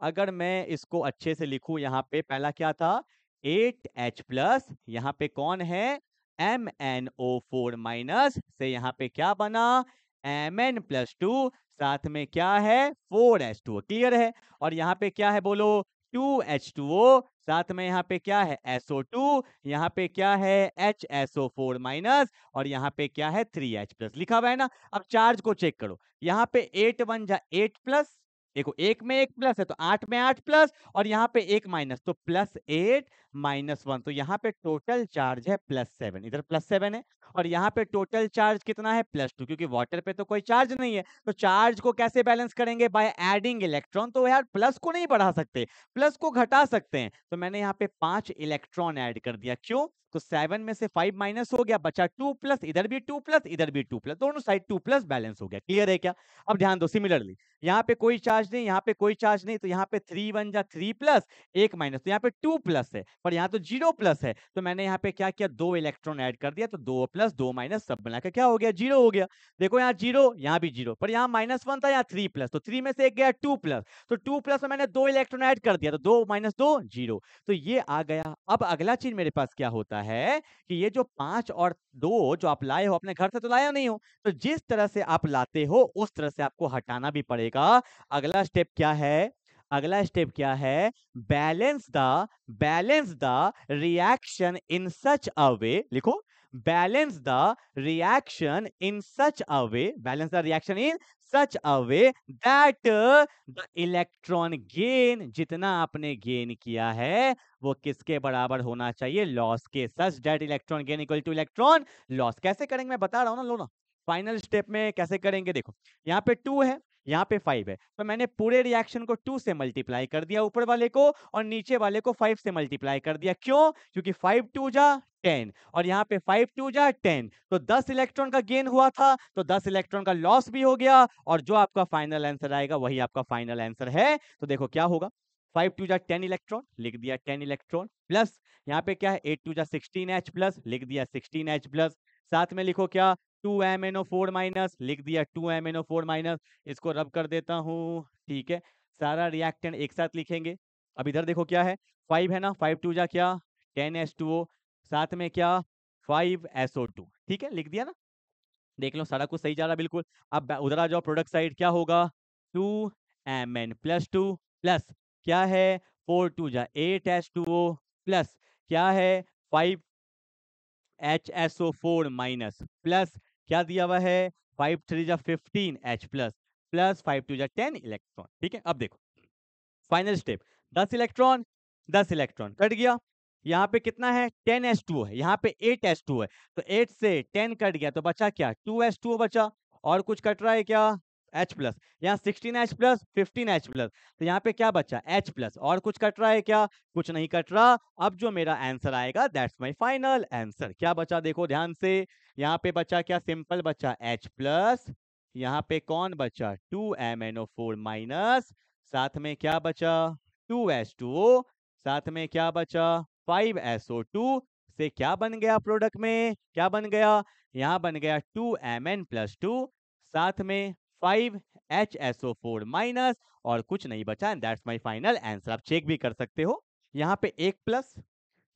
A: अगर मैं इसको अच्छे से लिखूं, यहाँ पे पहला क्या था? 8H प्लस, यहाँ पे कौन है? MnO4 माइनस से यहाँ पे क्या बना? Mn+2, साथ में क्या है? 4H2O। क्लियर है? और यहाँ पे क्या है बोलो? 2H2O, साथ में यहाँ पे क्या है? SO2, यहाँ पे क्या है? HSO4 माइनस, और यहाँ पे क्या है? 3H plus. लिखा हुआ है ना? अब चार्ज को चेक करो, यहाँ पे 8 1 जा 8 प्लस, देखो एक में एक प्लस है तो 8 में 8 प्लस, और यहाँ पे एक माइनस, तो +8 -1, तो यहाँ पे टोटल चार्ज है +7, इधर +7 है। और यहाँ पे टोटल चार्ज कितना है? +2, क्योंकि वाटर पे तो कोई चार्ज नहीं है। तो चार्ज को कैसे बैलेंस करेंगे? By adding electron. तो यार प्लस को नहीं बढ़ा सकते, प्लस को घटा सकते हैं। तो मैंने यहाँ पे 5 इलेक्ट्रॉन ऐड कर दिया। क्यों? तो 7 में से 5 माइनस हो गया, बचा 2 प्लस, इधर भी 2 प्लस, इधर भी 2 प्लस, दोनों साइड 2 प्लस, बैलेंस हो गया। क्लियर है क्या? अब ध्यान दो, सिमिलरली यहाँ पे कोई चार्ज नहीं, यहाँ पे कोई चार्ज नहीं, तो यहाँ पे 3 1 जा 3 प्लस, एक माइनस, तो यहाँ पे 2 प्लस है, पर यहाँ तो 0 प्लस है। तो मैंने यहाँ पे क्या किया? 2 इलेक्ट्रॉन ऐड कर दिया, तो 2 प्लस 2 माइनस सब मिलाकर क्या हो गया? 0 हो गया। देखो यहाँ 0, यहाँ भी 0, पर यहाँ -1 था, यहाँ 3 प्लस, तो 3 में से एक गया 2 प्लस, तो 2 प्लस में मैंने 2 इलेक्ट्रॉन ऐड कर दिया, तो 2 - 2 0, तो ये आ गया। अब अगला चीज मेरे पास क्या होता है कि ये जो 5 और 2 जो आप लाए हो अपने घर से, तो लाया नहीं हो, तो जिस तरह से आप लाते हो उस तरह से आपको हटाना भी पड़ेगा। अगला स्टेप क्या है? अगला स्टेप क्या है, बैलेंस द रिएक्शन इन सच अ वे, लिखो balance the reaction in such a way, balance the reaction in such a way that the electron gain, जितना आपने गेन किया है वो किसके बराबर होना चाहिए, लॉस के, such that electron gain equal two electron loss. कैसे करेंगे मैं बता रहा हूं ना, लो ना फाइनल स्टेप में कैसे करेंगे, देखो यहाँ पे 2 है, यहाँ पे 5 है, तो मैंने पूरे रिएक्शन को 2 से मल्टीप्लाई कर दिया ऊपर वाले को, और नीचे वाले को 5 से मल्टीप्लाई कर दिया। क्यों? क्योंकि 5 2 जा 10 और यहाँ पे 5 2 जा 10, तो 10 इलेक्ट्रॉन का गेन हुआ था, तो 10 इलेक्ट्रॉन का लॉस भी हो गया, और जो आपका फाइनल आंसर आएगा वही आपका फाइनल आंसर है। तो देखो क्या होगा, 5 2 जा 10 इलेक्ट्रॉन, लिख दिया 10 इलेक्ट्रॉन, प्लस यहाँ पे क्या है 8 2 जा 16H प्लस, लिख दिया 16H प्लस, साथ में लिखो क्या 2MnO4 माइनस, लिख दिया 2MnO4 माइनस, इसको रब कर देता हूँ, ठीक है, सारा रिएक्टेंट एक साथ लिखेंगे। अब इधर देखो क्या है, 5 है ना, 5 2 जा क्या 10H2O, साथ में क्या 5SO2, ठीक है, लिख दिया ना, देख लो सारा कुछ सही जा रहा बिल्कुल। अब उधर आ जाओ, प्रोडक्ट साइड क्या होगा 2Mn प्लस 2 प्लस क्या है 4 2 जा 8H2O प्लस क्या है 5HSO4 माइनस प्लस क्या दिया हुआ है 5 3 जा 15H प्लस प्लस 5 2 जा 10 इलेक्ट्रॉन, ठीक है। अब देखो फाइनल स्टेप, 10 इलेक्ट्रॉन कट गया, यहाँ पे कितना है 10H2O है, यहाँ पे 8H2O है, तो 8 से 10 कट गया तो बचा क्या 2H2O बचा, और कुछ कट रहा है क्या H प्लस, यहाँ 16H प्लस 15H प्लस, तो यहाँ पे क्या बचा H प्लस, और कुछ कट रहा है क्या, कुछ नहीं कट रहा। अब जो मेरा आंसर आएगा दैट्स माय फाइनल आंसर। क्या बचा देखो ध्यान से, यहाँ पे बचा क्या, सिंपल बचा H प्लस, यहाँ पे कौन बचा 2MnO4 माइनस, साथ में क्या बचा 2H2O, साथ में क्या बचा 5SO2, से क्या बन गया प्रोडक्ट में, क्या बन गया, यहाँ बन गया 2Mn प्लस 2, साथ में 5HSO4 माइनस, और कुछ नहीं बचा, and that's my final answer. आप चेक भी कर सकते हो, यहाँ पे 1 प्लस,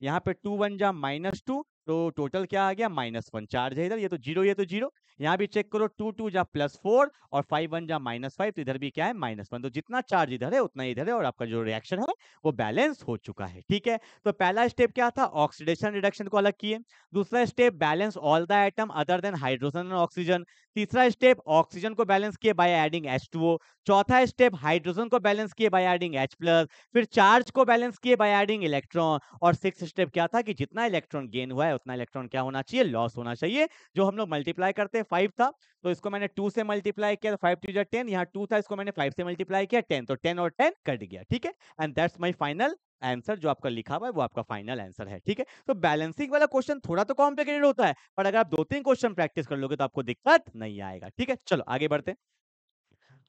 A: यहाँ पे 2 1 जा -2, तो टोटल क्या आ गया -1 चार्ज है इधर, ये तो जीरो, ये तो जीरो, यहाँ भी चेक करो 2 2 जा +4 और 5 1 जा -5, तो इधर भी क्या है -1, तो जितना चार्ज इधर है उतना इधर है, और आपका जो रिएक्शन है वो बैलेंस हो चुका है, ठीक है। तो पहला स्टेप क्या था, ऑक्सीडेशन रिडक्शन को अलग किए, दूसरा step balance all the atom other than hydrogen and oxygen, तीसरा स्टेप ऑक्सीजन को बैलेंस किए बाय एडिंग H2O, चौथा स्टेप हाइड्रोजन को बैलेंस किए बाय एडिंग H प्लस, फिर चार्ज को बैलेंस किए बाय एडिंग इलेक्ट्रॉन, और सिक्स स्टेप क्या था कि जितना इलेक्ट्रॉन गेन हुआ है उतना इलेक्ट्रॉन क्या होना चाहिए, लॉस होना चाहिए। जो हम लोग मल्टीप्लाई करते हैं 5 था, तो इसको मैंने 2 से मल्टीप्लाई किया, तो 5 2 जा 10, यहाँ 2 था, इसको मैंने 5 से मल्टीप्लाई किया 10, तो 10 और 10 कट गया, ठीक है। And that's my final answer, जो आपका लिखा हुआ है वो आपका फाइनल आंसर है, ठीक है। तो बैलेंसिंग वाला क्वेश्चन थोड़ा तो कॉम्प्लिकेटेड होता है, पर अगर आप 2-3 क्वेश्चन प्रैक्टिस कर लोगे तो आपको दिक्कत नहीं आएगा, ठीक है। चलो आगे बढ़ते हैं।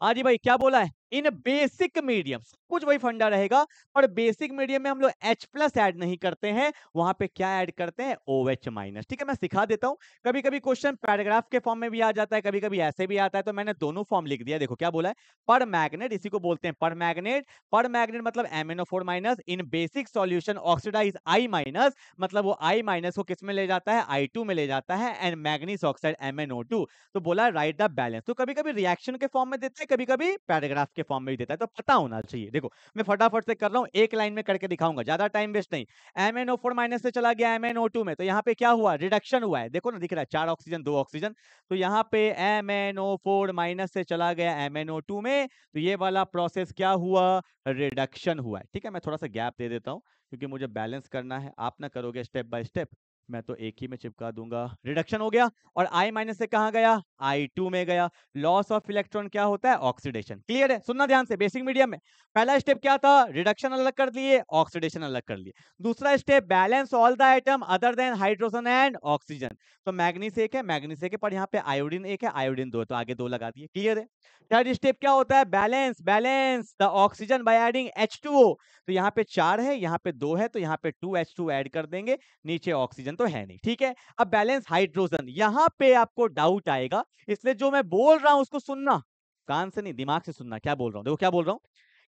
A: हाँ जी भाई, क्या बोला है, इन बेसिक मीडियम कुछ वही फंडा रहेगा, पर बेसिक मीडियम में हम लोग H प्लस ऐड नहीं करते हैं, वहां पे क्या ऐड करते हैं OH माइनस, ठीक है। मैं सिखा देता हूं, कभी कभी क्वेश्चन पैराग्राफ के फॉर्म में भी आ जाता है, कभी कभी ऐसे भी आता है, तो मैंने दोनों फॉर्म लिख दिया। देखो क्या बोला है, पर मैग्नेट, इसी को बोलते हैं पर मैग्नेट, पर मैग्नेट मतलब MnO4 minus in basic solution oxidise I minus, मतलब वो I माइनस को किस में ले जाता है I2 में ले जाता है, एंड मैग्नीज ऑक्साइड MnO2, तो बोला राइट द बैलेंस। तो कभी कभी रिएक्शन के फॉर्म में देते हैं, कभी कभी पैराग्राफ के फॉर्म में भी देता है, तो पता होना चाहिए। देखो मैं फटाफट से कर रहा हूं, एक लाइन में करके दिखाऊंगा, ज्यादा टाइम वेस्ट नहीं। MnO4 माइनस से चला गया MnO2 में, तो यहाँ पे क्या हुआ, रिडक्शन हुआ है, देखो ना दिख रहा है 4 ऑक्सीजन 2 ऑक्सीजन, तो यहाँ पे MnO4 माइनस से चला गया MnO2 में, तो ये वाला प्रोसेस क्या हुआ, रिडक्शन हुआ है, ठीक है। मैं थोड़ा सा गैप दे देता हूँ क्योंकि मुझे बैलेंस करना है, आप ना करोगे स्टेप बाय स्टेप, मैं तो एक ही में चिपका दूंगा। रिडक्शन हो गया, और I माइनस से कहां गया I2 में गया, लॉस ऑफ इलेक्ट्रॉन क्या होता है, ऑक्सीडेशन। क्लियर है, सुनना ध्यान से, बेसिक मीडियम में पहला स्टेप क्या था, रिडक्शन अलग कर लिए, ऑक्सीडेशन अलग कर लिए। दूसरा step balance all the item other than hydrogen and oxygen, तो मैग्नीज एक है, मैग्नीज एक है, पर यहाँ पे आयोडीन एक है, आयोडीन 2 है, तो आगे 2 लगा दिए। क्लियर है। थर्ड स्टेप क्या होता है, balance the oxygen by adding H2O, तो यहाँ पे 4 है, यहाँ पे 2 है, तो यहाँ पे 2H2 ऐड कर देंगे, नीचे ऑक्सीजन तो है नहीं, ठीक है। अब बैलेंस हाइड्रोजन, यहां पे आपको डाउट आएगा, इसलिए जो मैं बोल रहा हूं उसको सुनना, कान से नहीं दिमाग से सुनना, क्या बोल रहा हूं, देखो क्या बोल रहा हूं,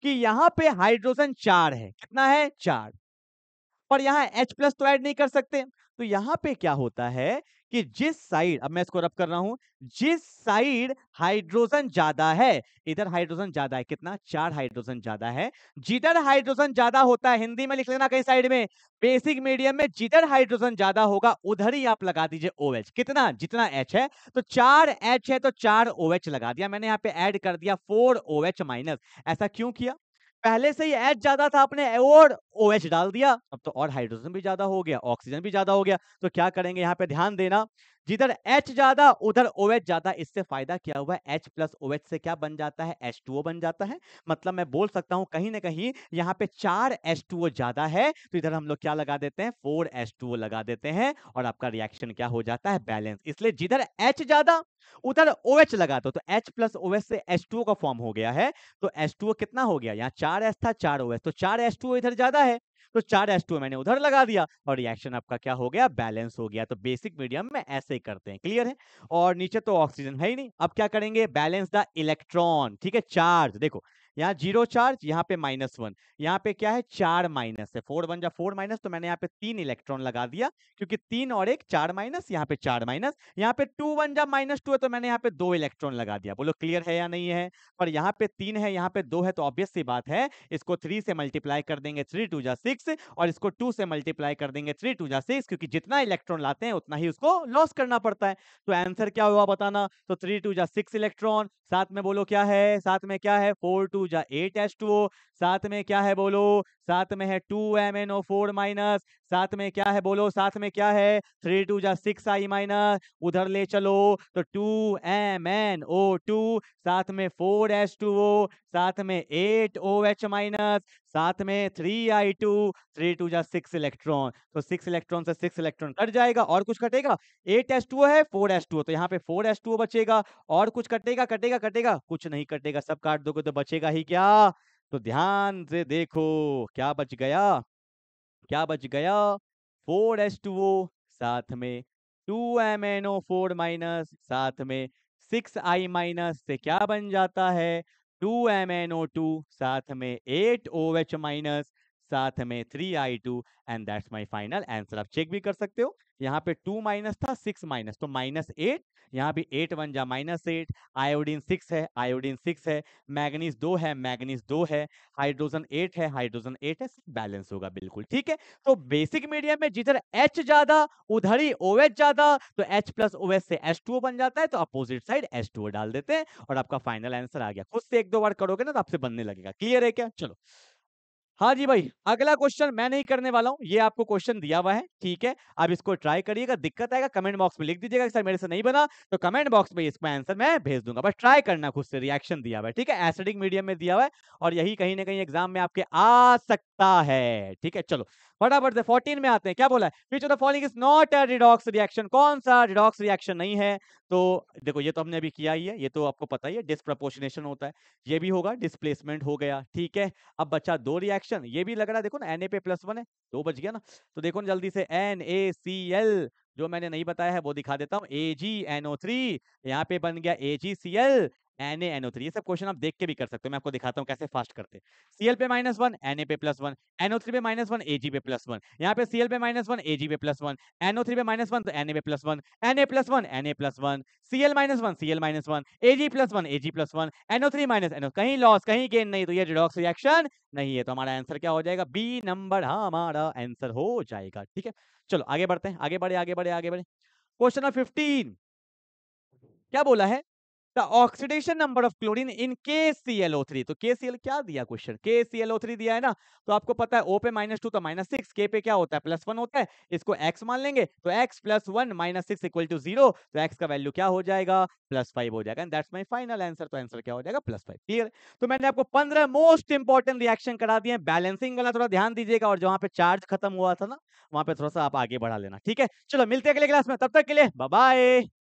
A: कि यहां पे हाइड्रोजन 4 है, कितना है 4, पर यहां H प्लस तो ऐड नहीं कर सकते, तो यहां पे क्या होता है कि जिस साइड, अब मैं इसको रब कर रहा हूं, जिस साइड हाइड्रोजन ज्यादा है, इधर हाइड्रोजन ज्यादा है, कितना, 4 हाइड्रोजन ज्यादा है, जिधर हाइड्रोजन ज्यादा होता है, हिंदी में लिख लेना कहीं साइड में, बेसिक मीडियम में जिधर हाइड्रोजन ज्यादा होगा उधर ही आप लगा दीजिए OH, कितना, जितना H है, तो 4 H है तो 4 OH लगा दिया मैंने, यहाँ पे ऐड कर दिया 4 OH माइनस। ऐसा क्यों किया, पहले से ही H ज्यादा था, आपने और OH डाल दिया, अब तो और हाइड्रोजन भी ज्यादा हो गया, ऑक्सीजन भी ज्यादा हो गया, तो क्या करेंगे, यहाँ पे ध्यान देना, जिधर H ज्यादा उधर OH ज्यादा। इससे फायदा क्या हुआ, H प्लस OH से क्या बन जाता है, H2O बन जाता है। मतलब मैं बोल सकता हूं कहीं ना कहीं यहाँ पे 4 H2O ज्यादा है, तो इधर हम लोग क्या लगा देते हैं, 4 H2O लगा देते हैं, और आपका रिएक्शन क्या हो जाता है, बैलेंस। इसलिए जिधर H ज्यादा उधर OH लगा दो, तो H प्लस OH से H2O का फॉर्म हो गया है, तो H2O कितना हो गया, यहाँ 4 H था 4 OH, तो 4 H2O इधर ज्यादा है, तो 4 H2O मैंने उधर लगा दिया, और रिएक्शन आपका क्या हो गया, बैलेंस हो गया। तो बेसिक मीडियम में ऐसे ही करते हैं, क्लियर है। और नीचे तो ऑक्सीजन है ही नहीं, अब क्या करेंगे, बैलेंस द इलेक्ट्रॉन, ठीक है, चार्ज देखो, यहाँ 0 चार्ज, यहाँ पे -1, यहाँ पे क्या है, 4 माइनस है, 4 1 जा 4 माइनस, तो मैंने यहाँ पे 3 इलेक्ट्रॉन लगा दिया, क्योंकि 3 और 1 4 माइनस, यहाँ पे 4 माइनस, यहाँ पे 2 1 जा -2 है, तो मैंने यहाँ पे 2 इलेक्ट्रॉन लगा दिया। बोलो क्लियर है या नहीं है। पर यहाँ पे 3 है, यहाँ पे 2 है, तो ऑब्वियस सी बात है, इसको 3 से मल्टीप्लाई कर देंगे, 3 2 जा 6, और इसको 2 से मल्टीप्लाई कर देंगे, 3 2 जा 6, क्योंकि जितना इलेक्ट्रॉन लाते हैं उतना ही उसको लॉस करना पड़ता है। तो आंसर क्या हुआ बताना, तो 3 2 जा 6 इलेक्ट्रॉन, साथ में बोलो क्या है, साथ में क्या है, 4 2 जा 8 H2O, साथ में क्या है बोलो, साथ में है 2MnO4 माइनस, साथ में क्या है बोलो, साथ में क्या है, 3 2 जा 6I माइनस, उधर ले चलो तो 2MnO2, साथ में 4H2O, साथ में 8OH माइनस, साथ में 3I2, 3 2 जा 6 इलेक्ट्रॉन, तो 6 इलेक्ट्रॉन से 6 इलेक्ट्रॉन कट जाएगा, और कुछ कटेगा, 8H2O है 4H2O, तो यहाँ पे 4H2O बचेगा, और कुछ कटेगा, कटेगा कटेगा, कुछ नहीं कटेगा, सब काट दोगे तो बचेगा ही क्या। तो ध्यान से देखो, क्या बच गया, क्या बच गया, 4H2O, साथ में 2MnO4 माइनस, साथ में 6I माइनस से क्या बन जाता है, 2MnO2, साथ में 8OH माइनस, साथ में 3I2, and that's my final answer. आप चेक भी कर सकते हो, यहाँ पे 2 माइनस था, 6 माइनस, तो -8, यहाँ भी 8 1 जा -8, आयोडीन 6 है, आयोडीन 6 है, मैग्नीज 2 है, मैग्नीज 2 है, हाइड्रोजन 8 है, हाइड्रोजन 8 है, बैलेंस होगा बिल्कुल, ठीक है। तो बेसिक मीडियम में जिधर H ज्यादा उधर ही OH ज्यादा, तो H प्लस OH से H2O बन जाता है, तो अपोजिट साइड H2O डाल देते हैं, और आपका फाइनल आंसर आ गया। खुद से 1 2 बार करोगे ना तो आपसे बनने लगेगा, क्लियर है क्या। चलो हाँ जी भाई, अगला क्वेश्चन मैं नहीं करने वाला हूँ, ये आपको क्वेश्चन दिया हुआ है, ठीक है। अब इसको ट्राई करिएगा, दिक्कत आएगा कमेंट बॉक्स में लिख दीजिएगा सर मेरे से नहीं बना, तो कमेंट बॉक्स में इसका आंसर मैं भेज दूंगा, बस ट्राई करना खुद से, रिएक्शन दिया हुआ है, ठीक है, एसिडिक मीडियम में दिया हुआ है, और यही कहीं ना कहीं एग्जाम में आपके आ सकता है, ठीक है। चलो फटाफट से 14 में आते हैं, क्या बोला है, which of the following is not a redox reaction, कौन सा रिडॉक्स रिएक्शन नहीं है। तो देखो ये तो हमने अभी किया ही है, ये तो आपको पता ही है, डिस्प्रपोर्शनेशन होता है, ये भी होगा, डिस्प्लेसमेंट हो गया, ठीक है। अब बचा 2 रिएक्शन, ये भी लग रहा है, देखो ना Na पे +1 है, 2 बच गया ना। तो देखो ना जल्दी से, NaCl, जो मैंने नहीं बताया है वो दिखा देता हूँ, AgNO3, यहाँ पे बन गया AgCl, NaNO3, ये सब क्वेश्चन आप देख के भी कर सकते हो, मैं आपको दिखाता हूँ कैसे फास्ट करते हैं। Cl पे -1, Na पे +1, NO3 पे -1, Ag पे +1, यहाँ पे Cl पे -1, Ag पे +1, NO3 पे -1, तो Na पे +1, Na +1, Na +1, Cl -1, Cl -1, Ag +1, Ag +1, NO3 NO, कहीं लॉस कहीं गेन नहीं, तो ये रिडॉक्स रिएक्शन नहीं है, तो हमारा आंसर क्या हो जाएगा, बी नंबर हमारा आंसर हो जाएगा, ठीक है। चलो आगे बढ़ते हैं, आगे बढ़े आगे बढ़े आगे बढ़े। क्वेश्चन नंबर 15, क्या बोला है, the oxidation number of chlorine in KClO3, तो KCl क्या दिया क्वेश्चन, KClO3 दिया है ना, तो आपको पता है O पे -2 तो -6, K पे क्या होता है +1 होता है, इसको x मान लेंगे, तो x + 1 -6 = 0, तो x का वैल्यू क्या हो जाएगा, +5 हो जाएगा, and that's my final answer. तो आंसर क्या हो जाएगा, +5, क्लियर। तो मैंने आपको 15 मोस्ट इंपॉर्टेंट रिएक्शन करा दिए हैं, बैलेंसिंग वाला थोड़ा ध्यान दीजिएगा, और जहां पे चार्ज खत्म हुआ था ना वहां पे थोड़ा सा आप आगे बढ़ा लेना, ठीक है। चलो मिलते हैं अगले क्लास में, तब तक के लिए बाय बाय।